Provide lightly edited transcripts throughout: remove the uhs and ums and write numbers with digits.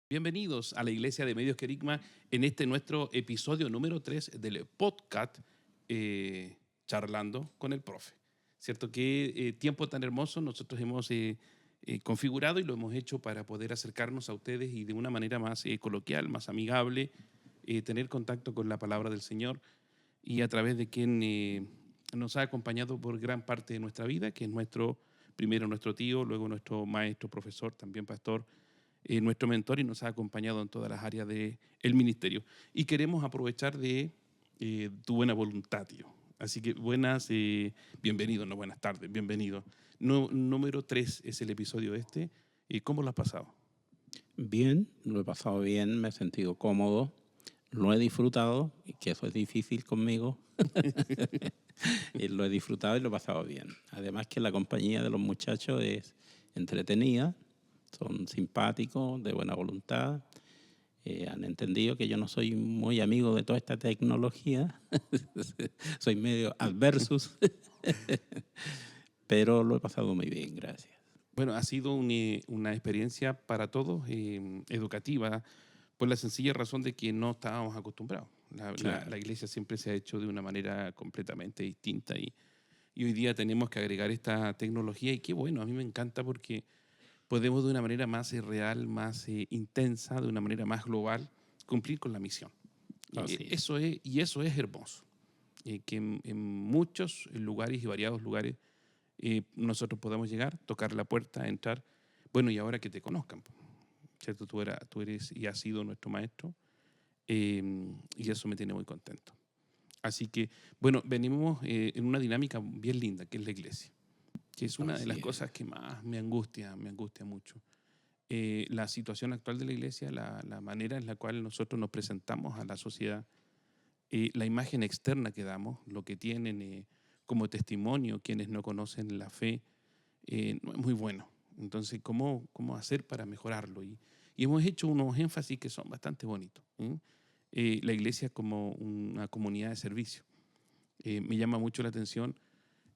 Bienvenidos a la Iglesia de Medios Querigma en este nuestro episodio número 3 del podcast Charlando con el Profe. ¿Cierto? Qué tiempo tan hermoso nosotros hemos configurado y lo hemos hecho para poder acercarnos a ustedes y de una manera más coloquial, más amigable, tener contacto con la palabra del Señor y a través de quien nos ha acompañado por gran parte de nuestra vida, que es primero nuestro tío, luego nuestro maestro, profesor, también pastor, nuestro mentor y nos ha acompañado en todas las áreas del ministerio. Y queremos aprovechar de tu buena voluntad, tío. Así que bienvenido, no buenas tardes, bienvenido. Número 3 es el episodio este. ¿Cómo lo has pasado? Bien, lo he pasado bien, me he sentido cómodo, lo he disfrutado, y que eso es difícil conmigo. Y lo he disfrutado y lo he pasado bien. Además que la compañía de los muchachos es entretenida, son simpáticos, de buena voluntad. Han entendido que yo no soy muy amigo de toda esta tecnología, soy medio adversus, pero lo he pasado muy bien, gracias. Bueno, ha sido una experiencia para todos educativa, por la sencilla razón de que no estábamos acostumbrados. Claro. La iglesia siempre se ha hecho de una manera completamente distinta y hoy día tenemos que agregar esta tecnología y qué bueno, a mí me encanta porque podemos de una manera más real, más intensa, de una manera más global, cumplir con la misión. Así es. Eso es hermoso, que en muchos lugares y variados lugares nosotros podemos llegar, tocar la puerta, entrar, bueno, y ahora que te conozcan, ¿cierto? Tú eres y has sido nuestro maestro, y eso me tiene muy contento. Así que, bueno, venimos en una dinámica bien linda, que es la iglesia, que es una de Así las es. cosas que más me angustia mucho. La situación actual de la iglesia, la manera en la cual nosotros nos presentamos a la sociedad, la imagen externa que damos, lo que tienen como testimonio quienes no conocen la fe, no es muy bueno. Entonces, ¿cómo hacer para mejorarlo? Y hemos hecho unos énfasis que son bastante bonitos. La iglesia como una comunidad de servicio. Me llama mucho la atención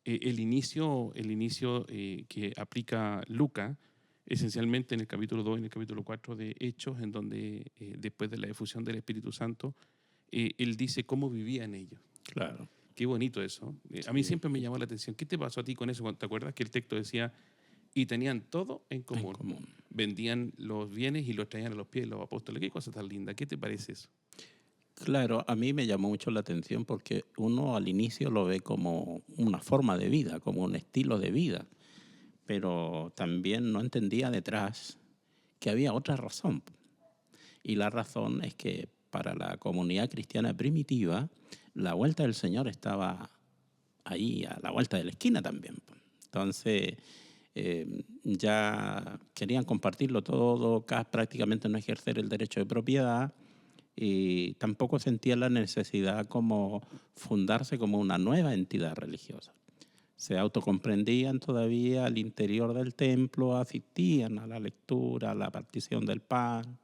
el inicio que aplica Lucas, esencialmente en el capítulo 2 y en el capítulo 4 de Hechos, en donde después de la efusión del Espíritu Santo, él dice cómo vivían ellos. Claro. Qué bonito eso. A mí Sí, siempre me llamó la atención. ¿Qué te pasó a ti con eso? ¿Te acuerdas que el texto decía, y tenían todo en en común? común. Vendían los bienes y los traían a los pies de los apóstoles. Qué cosa tan linda. ¿Qué te parece eso? Claro, a mí me llamó mucho la atención porque uno al inicio lo ve como una forma de vida, como un estilo de vida, pero también no entendía detrás que había otra razón. Y la razón es que para la comunidad cristiana primitiva, la vuelta del Señor estaba ahí, a la vuelta de la esquina también. Entonces, ya querían compartirlo todo, prácticamente no ejercer el derecho de propiedad, y tampoco sentían la necesidad como fundarse como una nueva entidad religiosa. Se autocomprendían todavía al interior del templo, asistían a la lectura, a la partición del pan,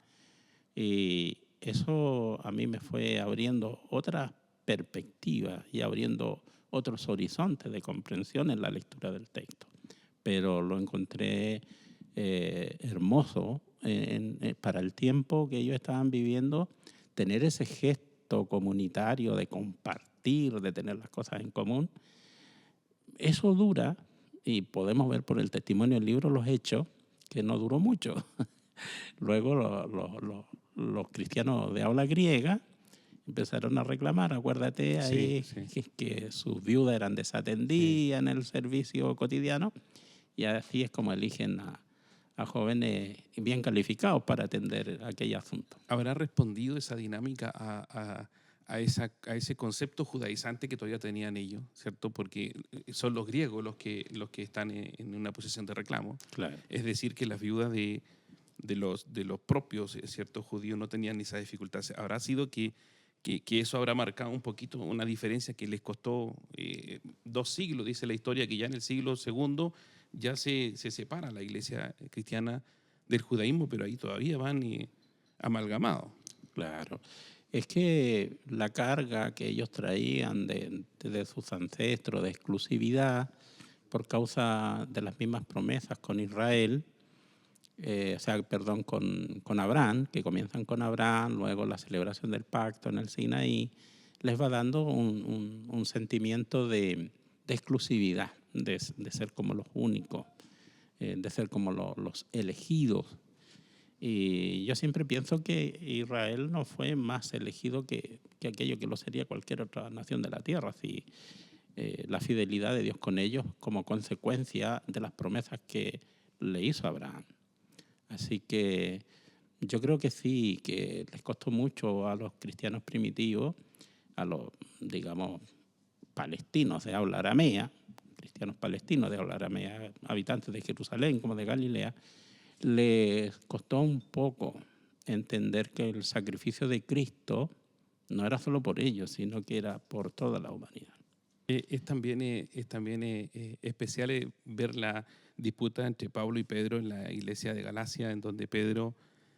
y eso a mí me fue abriendo otras perspectivas y abriendo otros horizontes de comprensión en la lectura del texto. Pero lo encontré hermoso para el tiempo que ellos estaban viviendo, tener ese gesto comunitario de compartir, de tener las cosas en común. Eso dura, y podemos ver por el testimonio del libro Los Hechos, que no duró mucho. Luego los cristianos de habla griega empezaron a reclamar, acuérdate Sí, ahí sí. que sus viudas eran Sí. desatendidas en el servicio cotidiano, y así es como eligen a jóvenes bien calificados para atender aquel asunto. ¿Habrá respondido esa dinámica a ese concepto judaizante que todavía tenían ellos, ¿cierto? Porque son los griegos los que están en una posición de reclamo. Claro. Es decir, que las viudas de los propios ciertos judíos no tenían esa dificultad. Habrá sido que eso habrá marcado un poquito una diferencia que les costó 2 siglos, dice la historia, que ya en el siglo segundo ya se separa la iglesia cristiana del judaísmo, pero ahí todavía van amalgamados. Claro. Es que la carga que ellos traían de sus ancestros, de exclusividad, por causa de las mismas promesas con Israel, perdón, con Abraham, que comienzan con Abraham, luego la celebración del pacto en el Sinaí, les va dando un sentimiento de exclusividad, de ser como los únicos, de ser como los elegidos. Y yo siempre pienso que Israel no fue más elegido que aquello que lo sería cualquier otra nación de la tierra, si la fidelidad de Dios con ellos como consecuencia de las promesas que le hizo a Abraham. Así que yo creo que sí, que les costó mucho a los cristianos primitivos, a los, digamos, palestinos de habla aramea, cristianos palestinos de habla aramea, habitantes de Jerusalén como de Galilea, les costó un poco entender que el sacrificio de Cristo no era solo por ellos, sino que era por toda la humanidad. Es también especial ver la disputa entre Pablo y Pedro en la iglesia de Galacia, en donde Pedro,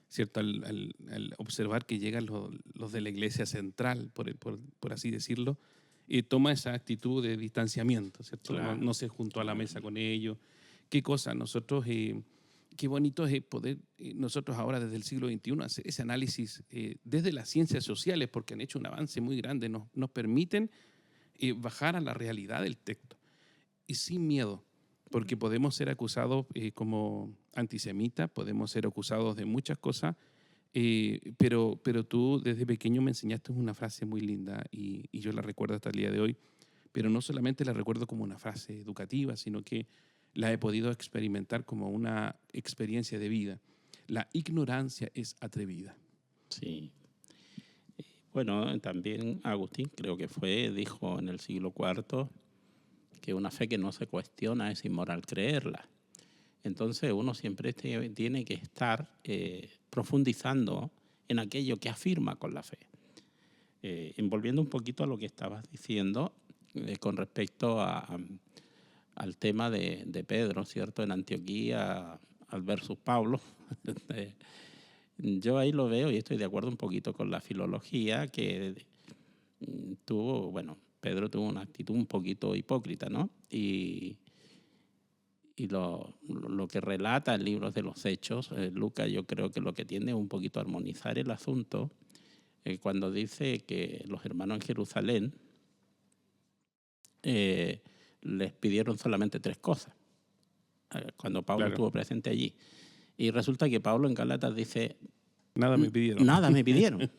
¿cierto? Al observar que llegan los de la iglesia central, por así decirlo, toma esa actitud de distanciamiento, ¿cierto? Claro, No se juntó a la claro. mesa con ellos. Qué cosa, nosotros, qué bonito es poder nosotros ahora desde el siglo XXI hacer ese análisis desde las ciencias sociales, porque han hecho un avance muy grande, nos permiten bajar a la realidad del texto y sin miedo, porque podemos ser acusados como antisemitas, podemos ser acusados de muchas cosas, pero tú desde pequeño me enseñaste una frase muy linda y yo la recuerdo hasta el día de hoy, pero no solamente la recuerdo como una frase educativa, sino que la he podido experimentar como una experiencia de vida. La ignorancia es atrevida. Sí. Bueno, también Agustín creo que dijo en el siglo IV que una fe que no se cuestiona es inmoral creerla. Entonces uno siempre tiene que estar profundizando en aquello que afirma con la fe. Envolviendo un poquito a lo que estabas diciendo con respecto al tema de Pedro, ¿cierto? En Antioquía, al versus Pablo. Yo ahí lo veo y estoy de acuerdo un poquito con la filología que Pedro tuvo una actitud un poquito hipócrita, ¿no? Y lo que relata el libro de los Hechos, Lucas, yo creo que lo que tiende es un poquito a armonizar el asunto cuando dice que los hermanos en Jerusalén les pidieron solamente 3 cosas cuando Pablo Claro. estuvo presente allí. Y resulta que Pablo en Gálatas dice, Nada me pidieron. nada me pidieron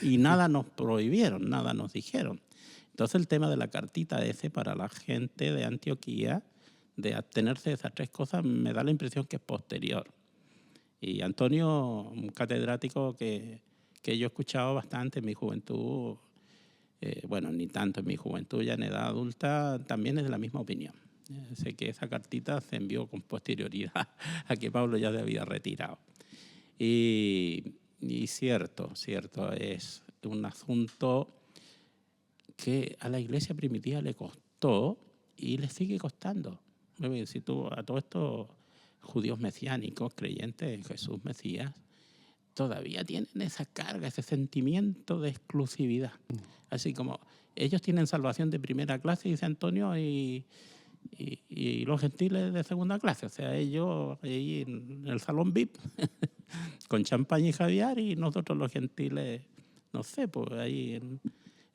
y nada nos prohibieron, nada nos dijeron. Entonces el tema de la cartita ese para la gente de Antioquía, de abstenerse de esas 3 cosas, me da la impresión que es posterior. Y Antonio, un catedrático que yo he escuchado bastante en mi juventud, ni tanto en mi juventud, ya en edad adulta, también es de la misma opinión. Sé que esa cartita se envió con posterioridad a que Pablo ya se había retirado. Y cierto, es un asunto que a la iglesia primitiva le costó y le sigue costando. Si tú a todos estos judíos mesiánicos, creyentes en Jesús Mesías, todavía tienen esa carga, ese sentimiento de exclusividad. Así como ellos tienen salvación de primera clase, dice Antonio, y los gentiles de segunda clase. O sea, ellos ahí en el salón VIP, con champaña y caviar, y nosotros los gentiles, no sé, pues ahí en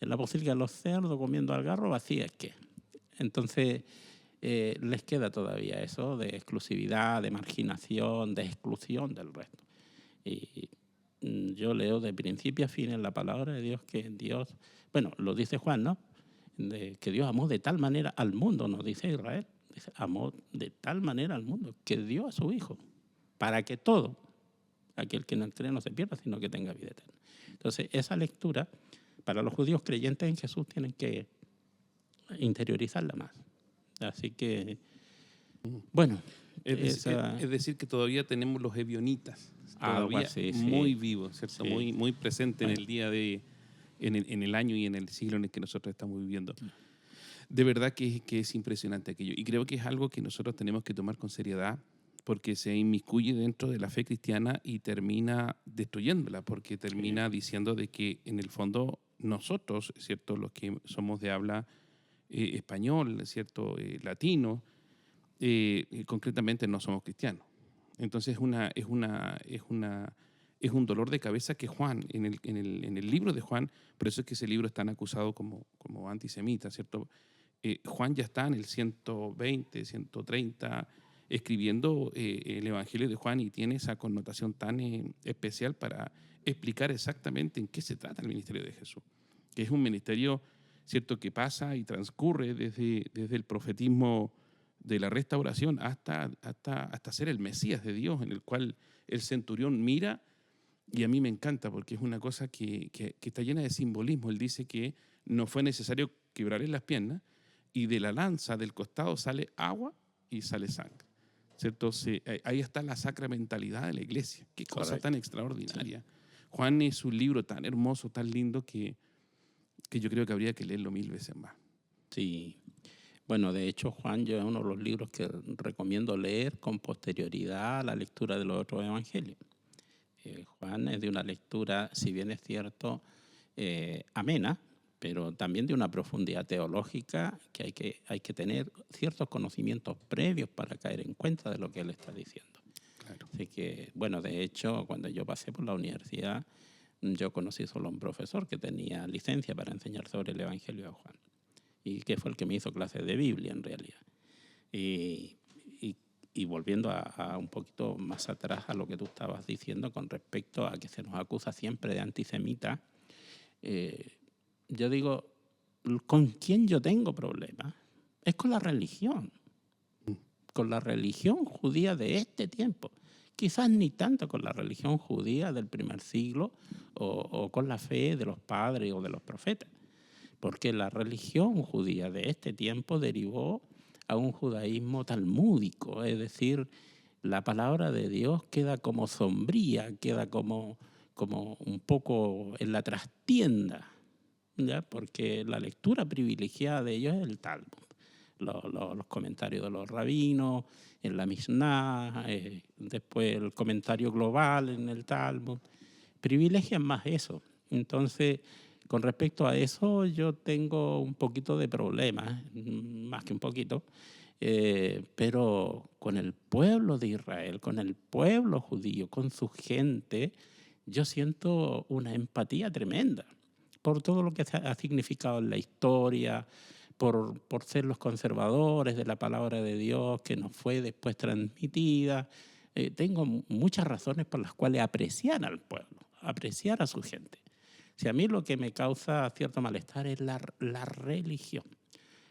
la Basílica de los Cerdos comiendo algarroba, así es que. Entonces, les queda todavía eso de exclusividad, de marginación, de exclusión del resto. Y yo leo de principio a fin en la palabra de Dios que Dios, lo dice Juan, ¿no? Que Dios amó de tal manera al mundo, nos dice Israel, dice, amó de tal manera al mundo que dio a su Hijo, para que todo, aquel que no cree no se pierda, sino que tenga vida eterna. Entonces, esa lectura, para los judíos creyentes en Jesús, tienen que interiorizarla más. Así que, bueno. Es decir, que todavía tenemos los ebionitas, todavía así, muy sí. vivos, ¿cierto? Sí. Muy presente en el día en el año y en el siglo en el que nosotros estamos viviendo. De verdad que es impresionante aquello. Y creo que es algo que nosotros tenemos que tomar con seriedad porque se inmiscuye dentro de la fe cristiana y termina destruyéndola, porque termina diciendo de que en el fondo nosotros, ¿cierto? Los que somos de habla español, ¿cierto? Latino, concretamente no somos cristianos. Entonces es un dolor de cabeza que Juan, en el libro de Juan, por eso es que ese libro es tan acusado como antisemita, ¿cierto? Juan ya está en el 120, 130, escribiendo el Evangelio de Juan y tiene esa connotación tan especial para explicar exactamente en qué se trata el ministerio de Jesús, que es un ministerio, ¿cierto?, que pasa y transcurre desde el profetismo de la restauración hasta ser el Mesías de Dios, en el cual el centurión mira, y a mí me encanta porque es una cosa que está llena de simbolismo. Él dice que no fue necesario quebrarle las piernas, y de la lanza del costado sale agua y sale sangre. ¿Cierto? Ahí está la sacramentalidad de la iglesia. Qué cosa tan Correcto. extraordinaria. Sí. Juan es un libro tan hermoso, tan lindo, que yo creo que habría que leerlo 1000 veces más. Sí. Bueno, de hecho, Juan yo es uno de los libros que recomiendo leer con posterioridad a la lectura de los otros evangelios. Juan es de una lectura, si bien es cierto, amena, pero también de una profundidad teológica que hay que tener ciertos conocimientos previos para caer en cuenta de lo que él está diciendo. Claro. Así que, bueno, de hecho, cuando yo pasé por la universidad, yo conocí solo a un profesor que tenía licencia para enseñar sobre el Evangelio de Juan y que fue el que me hizo clases de Biblia en realidad. Y, y volviendo a un poquito más atrás a lo que tú estabas diciendo con respecto a que se nos acusa siempre de antisemita, yo digo, ¿con quién yo tengo problemas? Es con la religión judía de este tiempo. Quizás ni tanto con la religión judía del primer siglo o con la fe de los padres o de los profetas, porque la religión judía de este tiempo derivó a un judaísmo talmúdico, es decir, la palabra de Dios queda como sombría, queda como un poco en la trastienda, ¿ya? Porque la lectura privilegiada de ellos es el Talmud, los comentarios de los rabinos, en la Mishnah, después el comentario global en el Talmud, privilegian más eso. Entonces, con respecto a eso, yo tengo un poquito de problemas, más que un poquito, pero con el pueblo de Israel, con el pueblo judío, con su gente, yo siento una empatía tremenda por todo lo que ha significado en la historia, por ser los conservadores de la palabra de Dios que nos fue después transmitida. Tengo muchas razones por las cuales apreciar al pueblo, apreciar a su gente. Si a mí lo que me causa cierto malestar es la religión,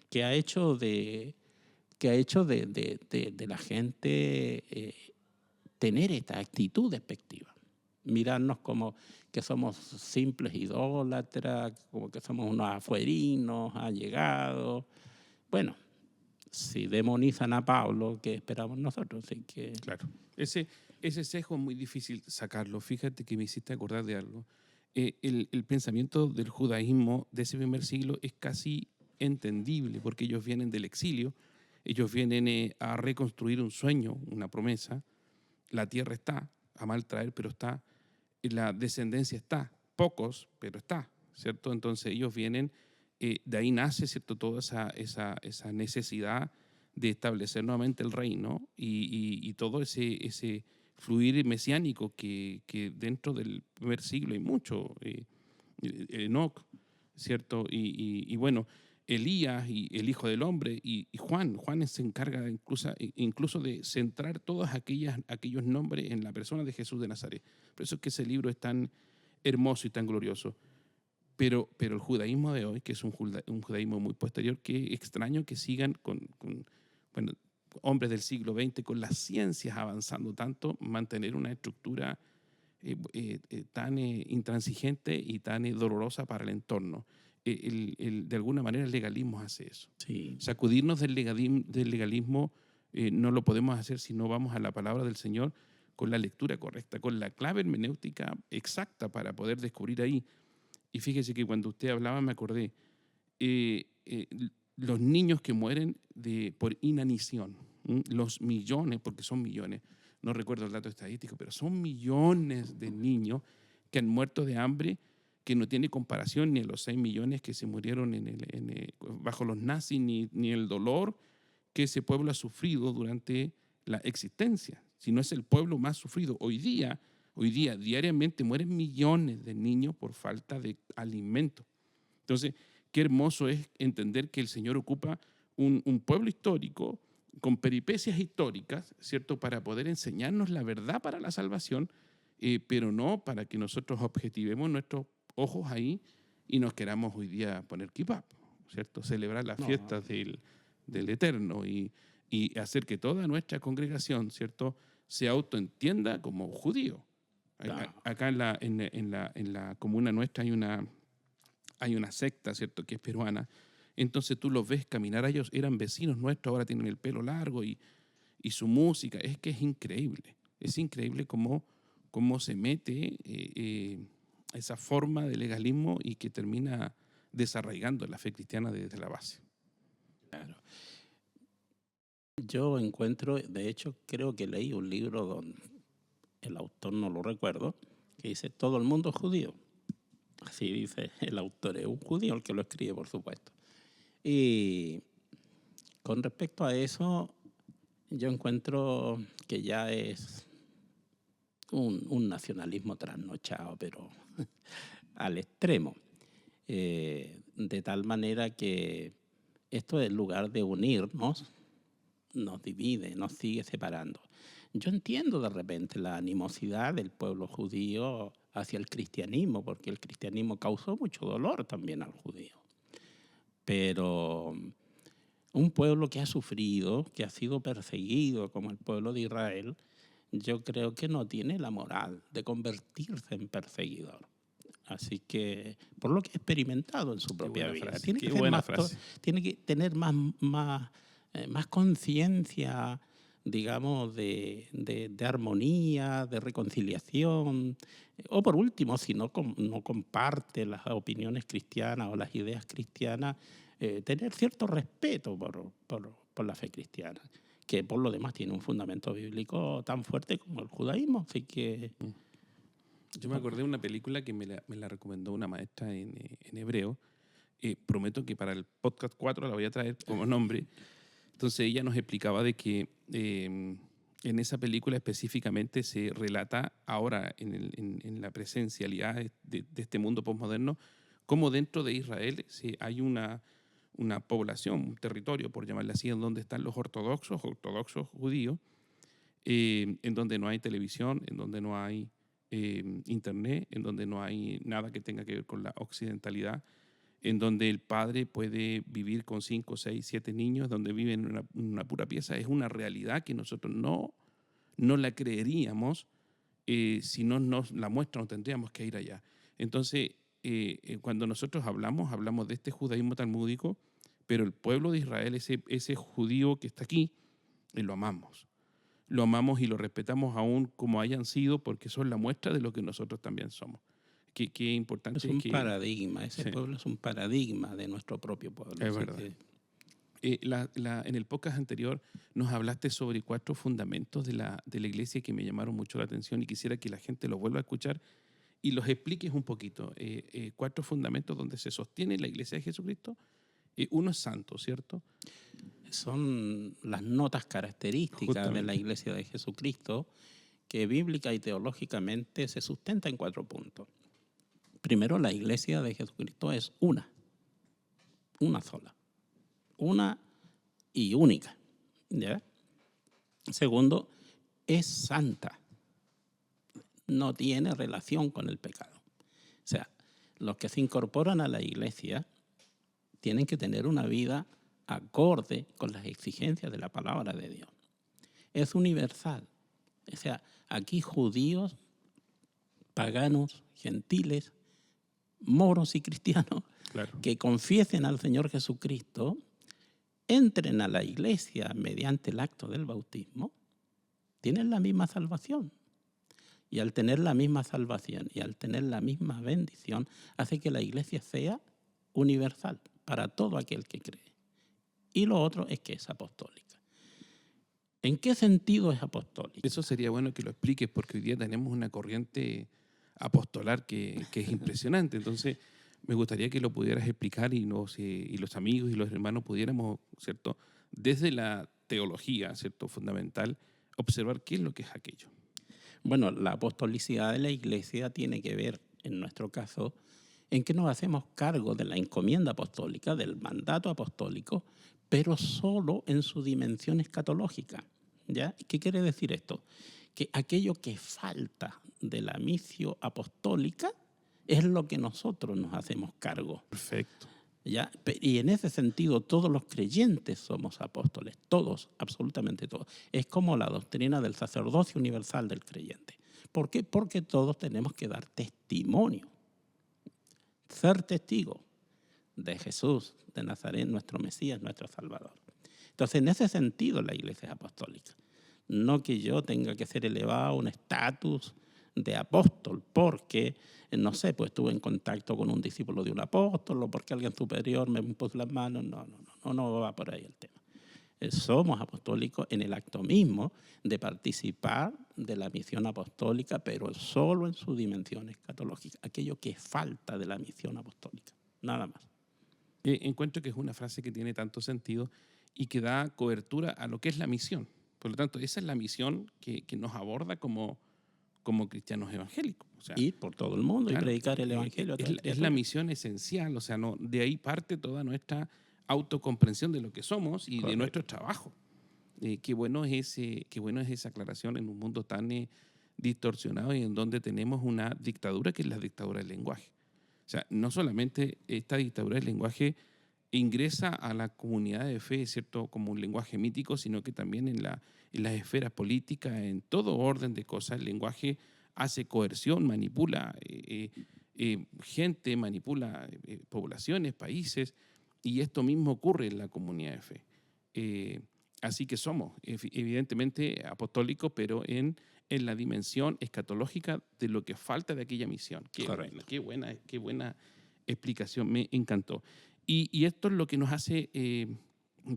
que ha hecho de la gente tener esta actitud despectiva. Mirarnos como que somos simples idólatras, como que somos unos afuerinos, allegados. Bueno, si demonizan a Pablo, ¿qué esperamos nosotros? Así que... Claro. Ese sesgo es muy difícil sacarlo. Fíjate que me hiciste acordar de algo. El pensamiento del judaísmo de ese primer siglo es casi entendible, porque ellos vienen del exilio, ellos vienen a reconstruir un sueño, una promesa. La tierra está, a mal traer, pero está. La descendencia está, pocos, pero está, ¿cierto? Entonces ellos vienen, de ahí nace, ¿cierto?, toda esa necesidad de establecer nuevamente el reino y todo ese fluir mesiánico que dentro del primer siglo hay mucho. Enoc, ¿cierto? Y bueno, Elías y el Hijo del Hombre y Juan. Juan se encarga incluso de centrar todos aquellos nombres en la persona de Jesús de Nazaret. Por eso es que ese libro es tan hermoso y tan glorioso. Pero el judaísmo de hoy, que es un judaísmo muy posterior, qué extraño que sigan bueno, hombres del siglo XX con las ciencias avanzando tanto, mantener una estructura tan intransigente y tan dolorosa para el entorno. De alguna manera el legalismo hace eso. Sí. Sacudirnos del legalismo no lo podemos hacer si no vamos a la palabra del Señor con la lectura correcta, con la clave hermenéutica exacta para poder descubrir ahí. Y fíjese que cuando usted hablaba me acordé, los niños que mueren por inanición, los millones, porque son millones, no recuerdo el dato estadístico, pero son millones de niños que han muerto de hambre, que no tiene comparación ni a los 6 millones que se murieron bajo los nazis, ni el dolor que ese pueblo ha sufrido durante la existencia, si no es el pueblo más sufrido. Hoy día, diariamente mueren millones de niños por falta de alimento. Entonces, qué hermoso es entender que el Señor ocupa un pueblo histórico con peripecias históricas, ¿cierto?, para poder enseñarnos la verdad para la salvación, pero no para que nosotros objetivemos nuestros ojos ahí y nos queramos hoy día poner kippah, ¿cierto?, celebrar las No, fiestas del Eterno y hacer que toda nuestra congregación, ¿cierto?, se autoentienda como judío. claro. Acá en la comuna nuestra hay una secta, ¿cierto?, que es peruana. Entonces tú los ves caminar, ellos eran vecinos nuestros, ahora tienen el pelo largo y su música, es que es increíble cómo se mete esa forma de legalismo y que termina desarraigando la fe cristiana desde la base. Claro. Yo encuentro, de hecho, creo que leí un libro donde el autor no lo recuerdo, que dice, todo el mundo es judío. Así dice el autor, es un judío el que lo escribe, por supuesto. Y con respecto a eso, yo encuentro que ya es un nacionalismo trasnochado, pero al extremo. De tal manera que esto, en lugar de unirnos, nos divide, nos sigue separando. Yo entiendo de repente la animosidad del pueblo judío hacia el cristianismo, porque el cristianismo causó mucho dolor también al judío. Pero un pueblo que ha sufrido, que ha sido perseguido como el pueblo de Israel, yo creo que no tiene la moral de convertirse en perseguidor. Así que, por lo que he experimentado en su propia vida, tiene que ser más, tiene que tener más conciencia, digamos, de armonía, de reconciliación. O por último, si no comparte las opiniones cristianas o las ideas cristianas, tener cierto respeto por la fe cristiana, que por lo demás tiene un fundamento bíblico tan fuerte como el judaísmo. Así que... Yo me acordé de una película que me la recomendó una maestra en hebreo. Prometo que para el podcast 4 la voy a traer como nombre. Entonces ella nos explicaba de que en esa película específicamente se relata ahora en la presencialidad de este mundo postmoderno, cómo dentro de Israel hay una población, un territorio, por llamarle así, en donde están los ortodoxos judíos, en donde no hay televisión, en donde no hay internet, en donde no hay nada que tenga que ver con la occidentalidad, en donde el padre puede vivir con 5, 6, 7 niños, donde viven en una pura pieza. Es una realidad que nosotros no la creeríamos si no nos la muestran, no tendríamos que ir allá. Entonces, cuando nosotros hablamos de este judaísmo talmúdico, pero el pueblo de Israel, ese judío que está aquí, lo amamos. Lo amamos y lo respetamos aún como hayan sido, porque son la muestra de lo que nosotros también somos. Qué importante es un paradigma, ese pueblo es un paradigma de nuestro propio pueblo. Es verdad. En el podcast anterior nos hablaste sobre 4 fundamentos de la iglesia que me llamaron mucho la atención y quisiera que la gente los vuelva a escuchar y los expliques un poquito. 4 fundamentos donde se sostiene la iglesia de Jesucristo. Uno es santo, ¿cierto? Son las notas características de la iglesia de Jesucristo que bíblica y teológicamente se sustenta en 4 puntos. Primero, la iglesia de Jesucristo es una sola, una y única, ¿ya? Segundo, es santa, no tiene relación con el pecado. O sea, los que se incorporan a la iglesia tienen que tener una vida acorde con las exigencias de la palabra de Dios. Es universal. O sea, aquí judíos, paganos, gentiles, moros y cristianos, claro, que confiesen al Señor Jesucristo, entren a la iglesia mediante el acto del bautismo, tienen la misma salvación. Y al tener la misma salvación y al tener la misma bendición, hace que la iglesia sea universal para todo aquel que cree. Y lo otro es que es apostólica. ¿En qué sentido es apostólica? Eso sería bueno que lo expliques, porque hoy día tenemos una corriente apostolar que es impresionante. Entonces, me gustaría que lo pudieras explicar y los amigos y los hermanos pudiéramos, ¿cierto?, desde la teología, ¿cierto?, fundamental, observar qué es lo que es aquello. Bueno, la apostolicidad de la Iglesia tiene que ver, en nuestro caso, en que nos hacemos cargo de la encomienda apostólica, del mandato apostólico, pero solo en su dimensión escatológica. ¿Ya? ¿Qué quiere decir esto? Que aquello que falta de la misión apostólica es lo que nosotros nos hacemos cargo. Perfecto. ¿Ya? Y en ese sentido todos los creyentes somos apóstoles, todos, absolutamente todos. Es como la doctrina del sacerdocio universal del creyente. ¿Por qué? Porque todos tenemos que dar testimonio, ser testigos de Jesús, de Nazaret, nuestro Mesías, nuestro Salvador. Entonces, en ese sentido la Iglesia es apostólica. No que yo tenga que ser elevado a un estatus de apóstol porque, no sé, pues estuve en contacto con un discípulo de un apóstol o porque alguien superior me puso las manos. No va por ahí el tema. Somos apostólicos en el acto mismo de participar de la misión apostólica, pero solo en su dimensión escatológica, aquello que falta de la misión apostólica, nada más. Encuentro que es una frase que tiene tanto sentido y que da cobertura a lo que es la misión. Por lo tanto, esa es la misión que nos aborda como cristianos evangélicos. O sea, Ir por todo el mundo, claro, y predicar el evangelio a toda es la criatura. misión esencial. O sea, no, de ahí parte toda nuestra autocomprensión de lo que somos y de Correcto. nuestro trabajo. Qué bueno es esa aclaración en un mundo tan distorsionado y en donde tenemos una dictadura que es la dictadura del lenguaje. O sea, no solamente esta dictadura del lenguaje ingresa a la comunidad de fe, ¿cierto?, como un lenguaje mítico, sino que también en las esferas políticas, en todo orden de cosas, el lenguaje hace coerción, manipula gente, manipula poblaciones, países, y esto mismo ocurre en la comunidad de fe. Así que somos evidentemente apostólicos, pero en la dimensión escatológica de lo que falta de aquella misión. Qué buena explicación, me encantó. Y esto es lo que nos hace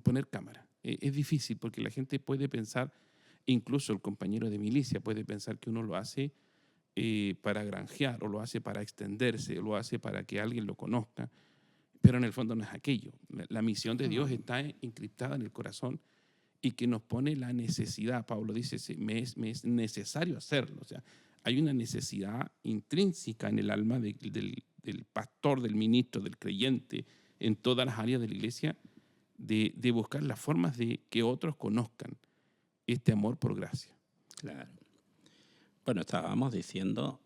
poner cámara. Es difícil porque la gente puede pensar, incluso el compañero de milicia puede pensar que uno lo hace para granjear, o lo hace para extenderse, o lo hace para que alguien lo conozca, pero en el fondo no es aquello. La misión de Dios está encriptada en el corazón y que nos pone la necesidad. Pablo dice, me es necesario hacerlo. O sea, hay una necesidad intrínseca en el alma del pastor, del ministro, del creyente, en todas las áreas de la iglesia, de buscar las formas de que otros conozcan este amor por gracia. Claro. Bueno, estábamos diciendo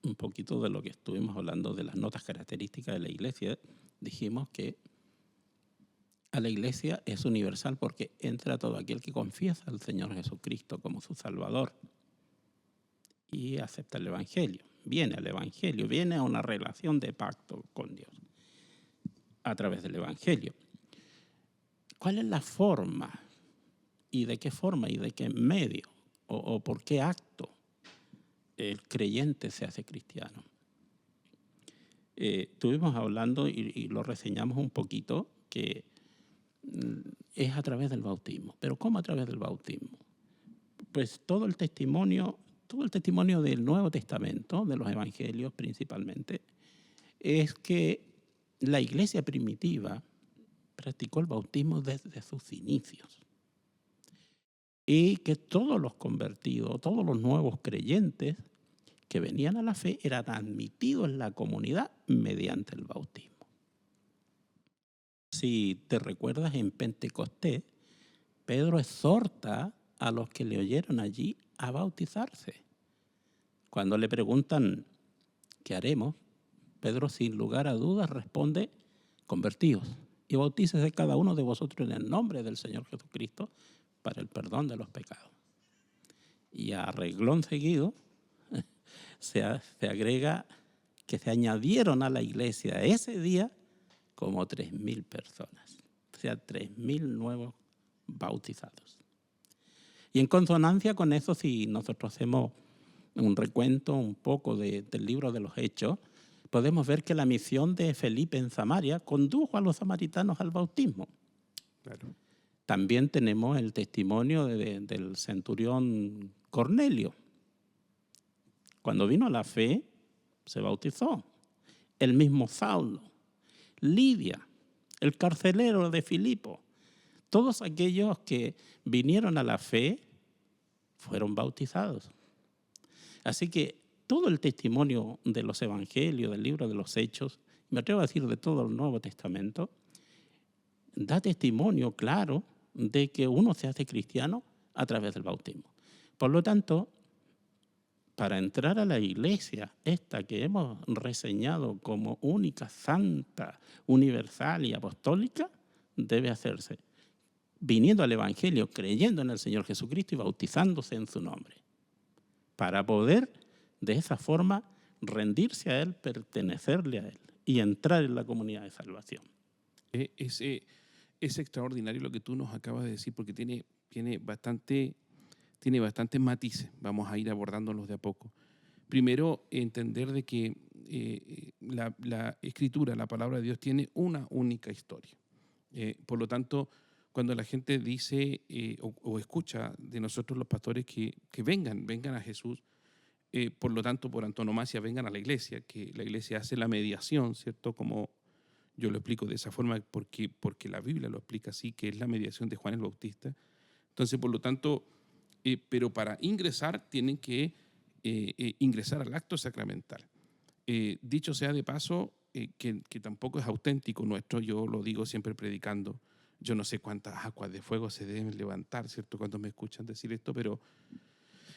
un poquito de lo que estuvimos hablando de las notas características de la iglesia. Dijimos que a la iglesia es universal porque entra todo aquel que confiesa al Señor Jesucristo como su Salvador y acepta el Evangelio. Viene al Evangelio, viene a una relación de pacto con Dios a través del Evangelio. ¿Cuál es la forma? ¿Y de qué forma? ¿Y de qué medio? ¿O por qué acto el creyente se hace cristiano? Estuvimos hablando y lo reseñamos un poquito, que es a través del bautismo. ¿Pero cómo a través del bautismo? Pues todo el testimonio del Nuevo Testamento, de los evangelios principalmente, es que la iglesia primitiva practicó el bautismo desde sus inicios. Y que todos los convertidos, todos los nuevos creyentes que venían a la fe eran admitidos en la comunidad mediante el bautismo. Si te recuerdas, en Pentecostés, Pedro exhorta a los que le oyeron allí a bautizarse. Cuando le preguntan, ¿qué haremos?, Pedro, sin lugar a dudas, responde, convertíos y bautícese cada uno de vosotros en el nombre del Señor Jesucristo para el perdón de los pecados. Y a reglón seguido se agrega que se añadieron a la iglesia ese día como 3.000 personas, o sea, 3.000 nuevos bautizados. Y en consonancia con eso, si nosotros hacemos un recuento un poco del libro de los Hechos, podemos ver que la misión de Felipe en Samaria condujo a los samaritanos al bautismo. Claro. También tenemos el testimonio del centurión Cornelio. Cuando vino a la fe, se bautizó. El mismo Saulo, Lidia, el carcelero de Filipo, Todos aquellos que vinieron a la fe fueron bautizados. Así que todo el testimonio de los evangelios, del libro de los Hechos, me atrevo a decir de todo el Nuevo Testamento, da testimonio claro de que uno se hace cristiano a través del bautismo. Por lo tanto, para entrar a la iglesia, esta que hemos reseñado como única, santa, universal y apostólica, debe hacerse viniendo al Evangelio, creyendo en el Señor Jesucristo y bautizándose en su nombre, para poder de esa forma rendirse a Él, pertenecerle a Él y entrar en la comunidad de salvación. Es extraordinario lo que tú nos acabas de decir, porque tiene bastantes matices. Vamos a ir abordándolos de a poco. Primero, entender de que la Escritura, la palabra de Dios, tiene una única historia. Por lo tanto, cuando la gente dice o escucha de nosotros los pastores que vengan a Jesús, por lo tanto, por antonomasia, vengan a la iglesia, que la iglesia hace la mediación, ¿cierto? Como yo lo explico de esa forma porque la Biblia lo explica así, que es la mediación de Juan el Bautista. Entonces, por lo tanto, pero para ingresar tienen que ingresar al acto sacramental. Dicho sea de paso, que tampoco es auténtico nuestro, yo lo digo siempre predicando, yo no sé cuántas aguas de fuego se deben levantar, ¿cierto? Cuando me escuchan decir esto, pero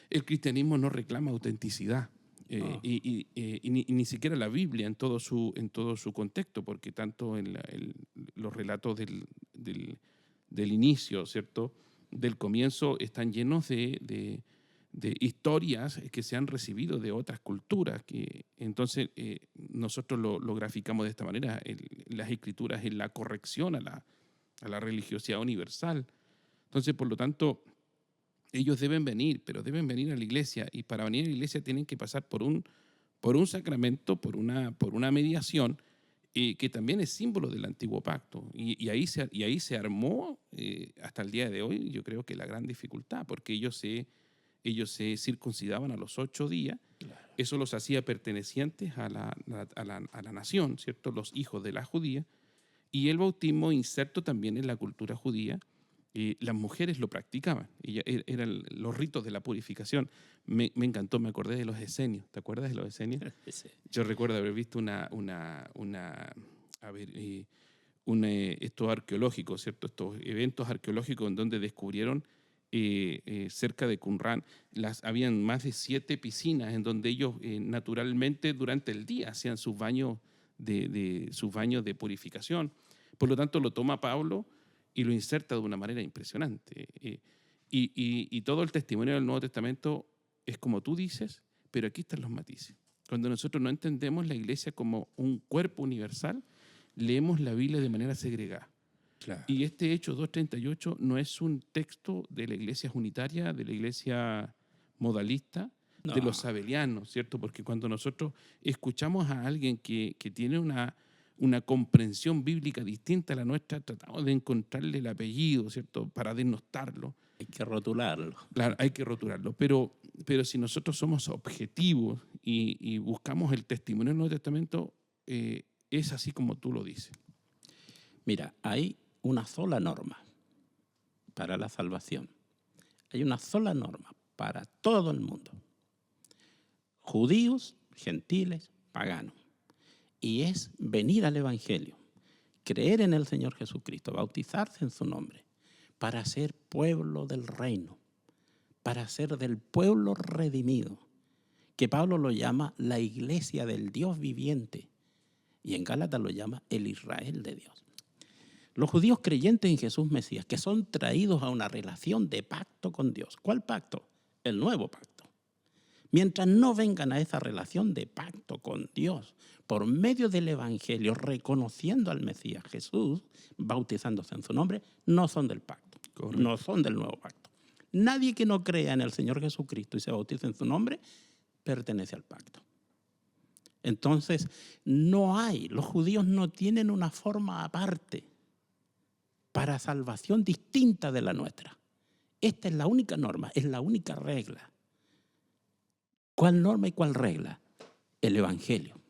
el cristianismo no reclama autenticidad. Y ni siquiera la Biblia en todo su contexto, porque tanto en los relatos del inicio, ¿cierto?, del comienzo, están llenos de historias que se han recibido de otras culturas. Entonces, nosotros lo graficamos de esta manera. Las escrituras en la corrección a la religiosidad universal. Entonces, por lo tanto, ellos deben venir, pero deben venir a la iglesia, y para venir a la iglesia tienen que pasar por un sacramento, por una mediación, que también es símbolo del antiguo pacto. Y ahí se armó, hasta el día de hoy, yo creo que la gran dificultad, porque ellos se circuncidaban a los 8 días. Claro. Eso los hacía pertenecientes a la nación, ¿cierto? Los hijos de la judía. Y el bautismo, inserto también en la cultura judía, las mujeres lo practicaban. Eran los ritos de la purificación. Me encantó, me acordé de los esenios. ¿Te acuerdas de los esenios? Sí. Yo recuerdo haber visto estos arqueológicos, ¿cierto? Estos eventos arqueológicos en donde descubrieron cerca de Qumrán, habían más de 7 piscinas en donde ellos naturalmente durante el día hacían sus baños de purificación. Por lo tanto, lo toma Pablo y lo inserta de una manera impresionante. Y todo el testimonio del Nuevo Testamento es como tú dices, pero aquí están los matices. Cuando nosotros no entendemos la iglesia como un cuerpo universal, leemos la Biblia de manera segregada. Claro. Y este Hechos 2:38 no es un texto de la iglesia unitaria, de la iglesia modalista, no, de los sabelianos, ¿cierto? Porque cuando nosotros escuchamos a alguien que tiene una comprensión bíblica distinta a la nuestra, tratamos de encontrarle el apellido, ¿cierto?, para denostarlo. Hay que rotularlo. Claro, hay que rotularlo. Pero si nosotros somos objetivos y buscamos el testimonio del Nuevo Testamento, es así como tú lo dices. Mira, hay una sola norma para la salvación. Hay una sola norma para todo el mundo. Judíos, gentiles, paganos. Y es venir al Evangelio, creer en el Señor Jesucristo, bautizarse en su nombre, para ser pueblo del reino, para ser del pueblo redimido, que Pablo lo llama la iglesia del Dios viviente, y en Gálatas lo llama el Israel de Dios. Los judíos creyentes en Jesús Mesías, que son traídos a una relación de pacto con Dios. ¿Cuál pacto? El nuevo pacto. Mientras no vengan a esa relación de pacto con Dios por medio del Evangelio, reconociendo al Mesías Jesús, bautizándose en su nombre, no son del pacto. Correcto. No son del nuevo pacto. Nadie que no crea en el Señor Jesucristo y se bautice en su nombre, pertenece al pacto. Entonces, los judíos no tienen una forma aparte para salvación distinta de la nuestra. Esta es la única norma, es la única regla. ¿Cuál norma y cuál regla? El Evangelio.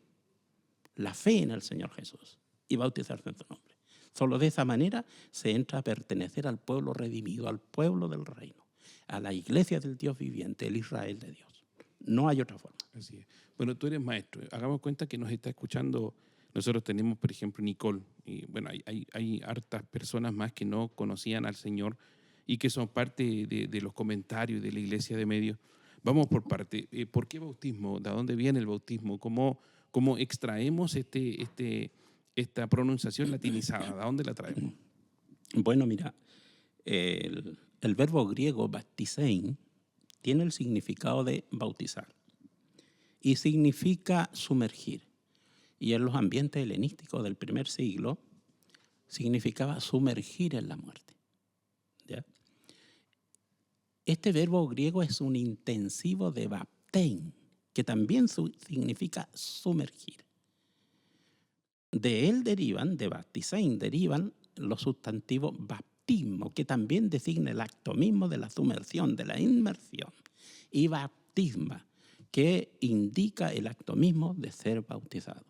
La fe en el Señor Jesús y bautizarse en su nombre. Solo de esa manera se entra a pertenecer al pueblo redimido, al pueblo del reino, a la iglesia del Dios viviente, el Israel de Dios. No hay otra forma. Así es. Bueno, tú eres maestro. Hagamos cuenta que nos está escuchando. Nosotros tenemos, por ejemplo, Nicole. Y bueno, hay hartas personas más que no conocían al Señor y que son parte de los comentarios de la iglesia de medios. Vamos por parte. ¿Por qué bautismo? ¿De dónde viene el bautismo? ¿Cómo extraemos esta pronunciación latinizada? ¿De dónde la traemos? Bueno, mira, el verbo griego baptizein tiene el significado de bautizar y significa sumergir. Y en los ambientes helenísticos del primer siglo significaba sumergir en la muerte. ¿Ya? Este verbo griego es un intensivo de baptein, que también significa sumergir. De él derivan, de baptizein, derivan los sustantivos baptismo, que también designa el acto mismo de la sumersión, de la inmersión, y baptisma, que indica el acto mismo de ser bautizado.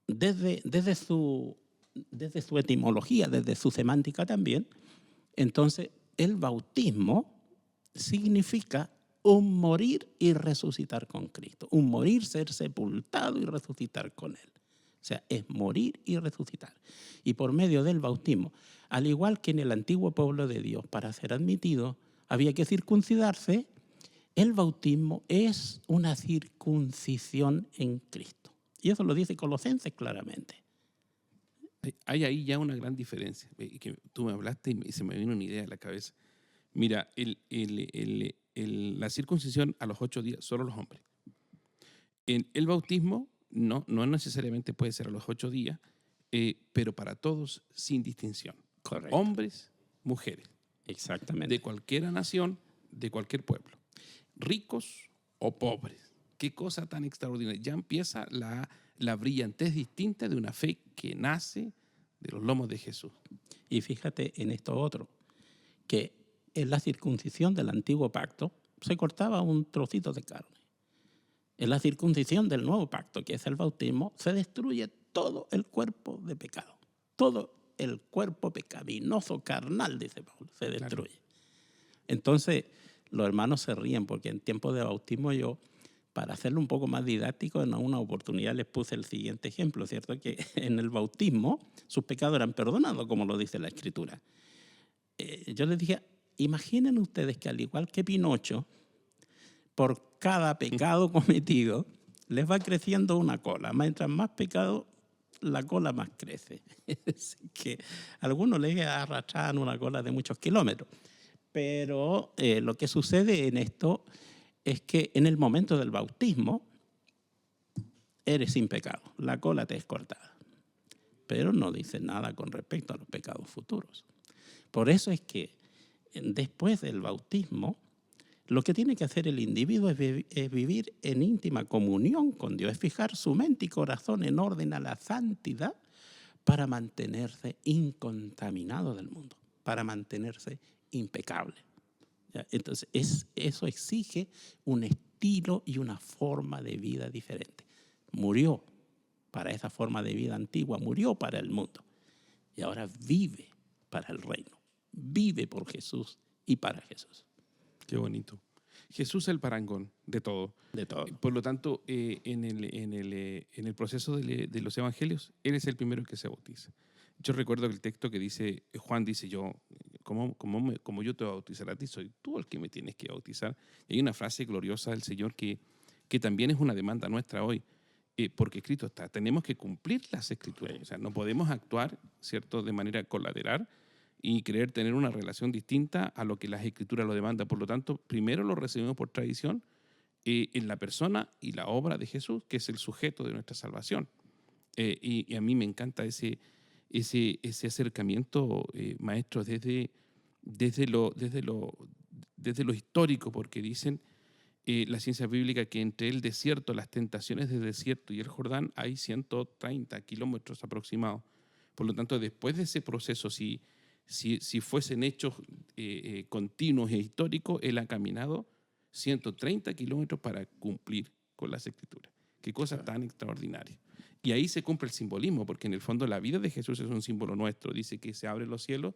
Desde su etimología, desde su semántica también, entonces el bautismo significa un morir y resucitar con Cristo, un morir, ser sepultado y resucitar con Él. O sea, es morir y resucitar. Y por medio del bautismo, al igual que en el antiguo pueblo de Dios, para ser admitido, había que circuncidarse, el bautismo es una circuncisión en Cristo. Y eso lo dice Colosenses claramente. Hay ahí ya una gran diferencia. Que tú me hablaste y se me vino una idea a la cabeza. Mira, la circuncisión a los 8 días, solo los hombres. El bautismo no necesariamente puede ser a los 8 días, pero para todos sin distinción. Correcto. Hombres, mujeres. Exactamente. De cualquier nación, de cualquier pueblo. Ricos o pobres. Qué cosa tan extraordinaria. Ya empieza la brillantez distinta de una fe que nace de los lomos de Jesús. Y fíjate en esto otro, que en la circuncisión del antiguo pacto se cortaba un trocito de carne. En la circuncisión del nuevo pacto, que es el bautismo, se destruye todo el cuerpo de pecado. Todo el cuerpo pecaminoso, carnal, dice Pablo, se destruye. Claro. Entonces, los hermanos se ríen porque en tiempo de bautismo yo, para hacerlo un poco más didáctico, en una oportunidad les puse el siguiente ejemplo, ¿cierto? Que en el bautismo sus pecados eran perdonados, como lo dice la Escritura. Yo les dije, imaginen ustedes que al igual que Pinocho, por cada pecado cometido, les va creciendo una cola. Mientras más pecado, la cola más crece. Es que a algunos les arrastran una cola de muchos kilómetros. Pero lo que sucede en esto es que en el momento del bautismo eres sin pecado, la cola te es cortada. Pero no dice nada con respecto a los pecados futuros. Por eso es que después del bautismo, lo que tiene que hacer el individuo es vivir en íntima comunión con Dios, es fijar su mente y corazón en orden a la santidad para mantenerse incontaminado del mundo, para mantenerse impecable. ¿Ya? Entonces, eso exige un estilo y una forma de vida diferente. Murió para esa forma de vida antigua, murió para el mundo y ahora vive para el reino, vive por Jesús y para Jesús. Qué bonito. Jesús es el parangón de todo. De todo. Por lo tanto, en el proceso de los evangelios, Él es el primero que se bautiza. Yo recuerdo que el texto que dice, Juan dice, como yo te voy a bautizar a ti, soy tú el que me tienes que bautizar. Y hay una frase gloriosa del Señor que también es una demanda nuestra hoy, porque escrito está, tenemos que cumplir las Escrituras. O sea, no podemos actuar, ¿cierto?, de manera colateral y creer tener una relación distinta a lo que las Escrituras lo demandan. Por lo tanto, primero lo recibimos por tradición en la persona y la obra de Jesús, que es el sujeto de nuestra salvación. Y a mí me encanta ese acercamiento, maestro, desde lo histórico, porque dicen la ciencia bíblica que entre el desierto, las tentaciones del desierto y el Jordán hay 130 kilómetros aproximados. Por lo tanto, después de ese proceso, si fuesen hechos continuos e históricos, él ha caminado 130 kilómetros para cumplir con las Escrituras. Qué cosa tan extraordinaria. Y ahí se cumple el simbolismo, porque en el fondo la vida de Jesús es un símbolo nuestro. Dice que se abren los cielos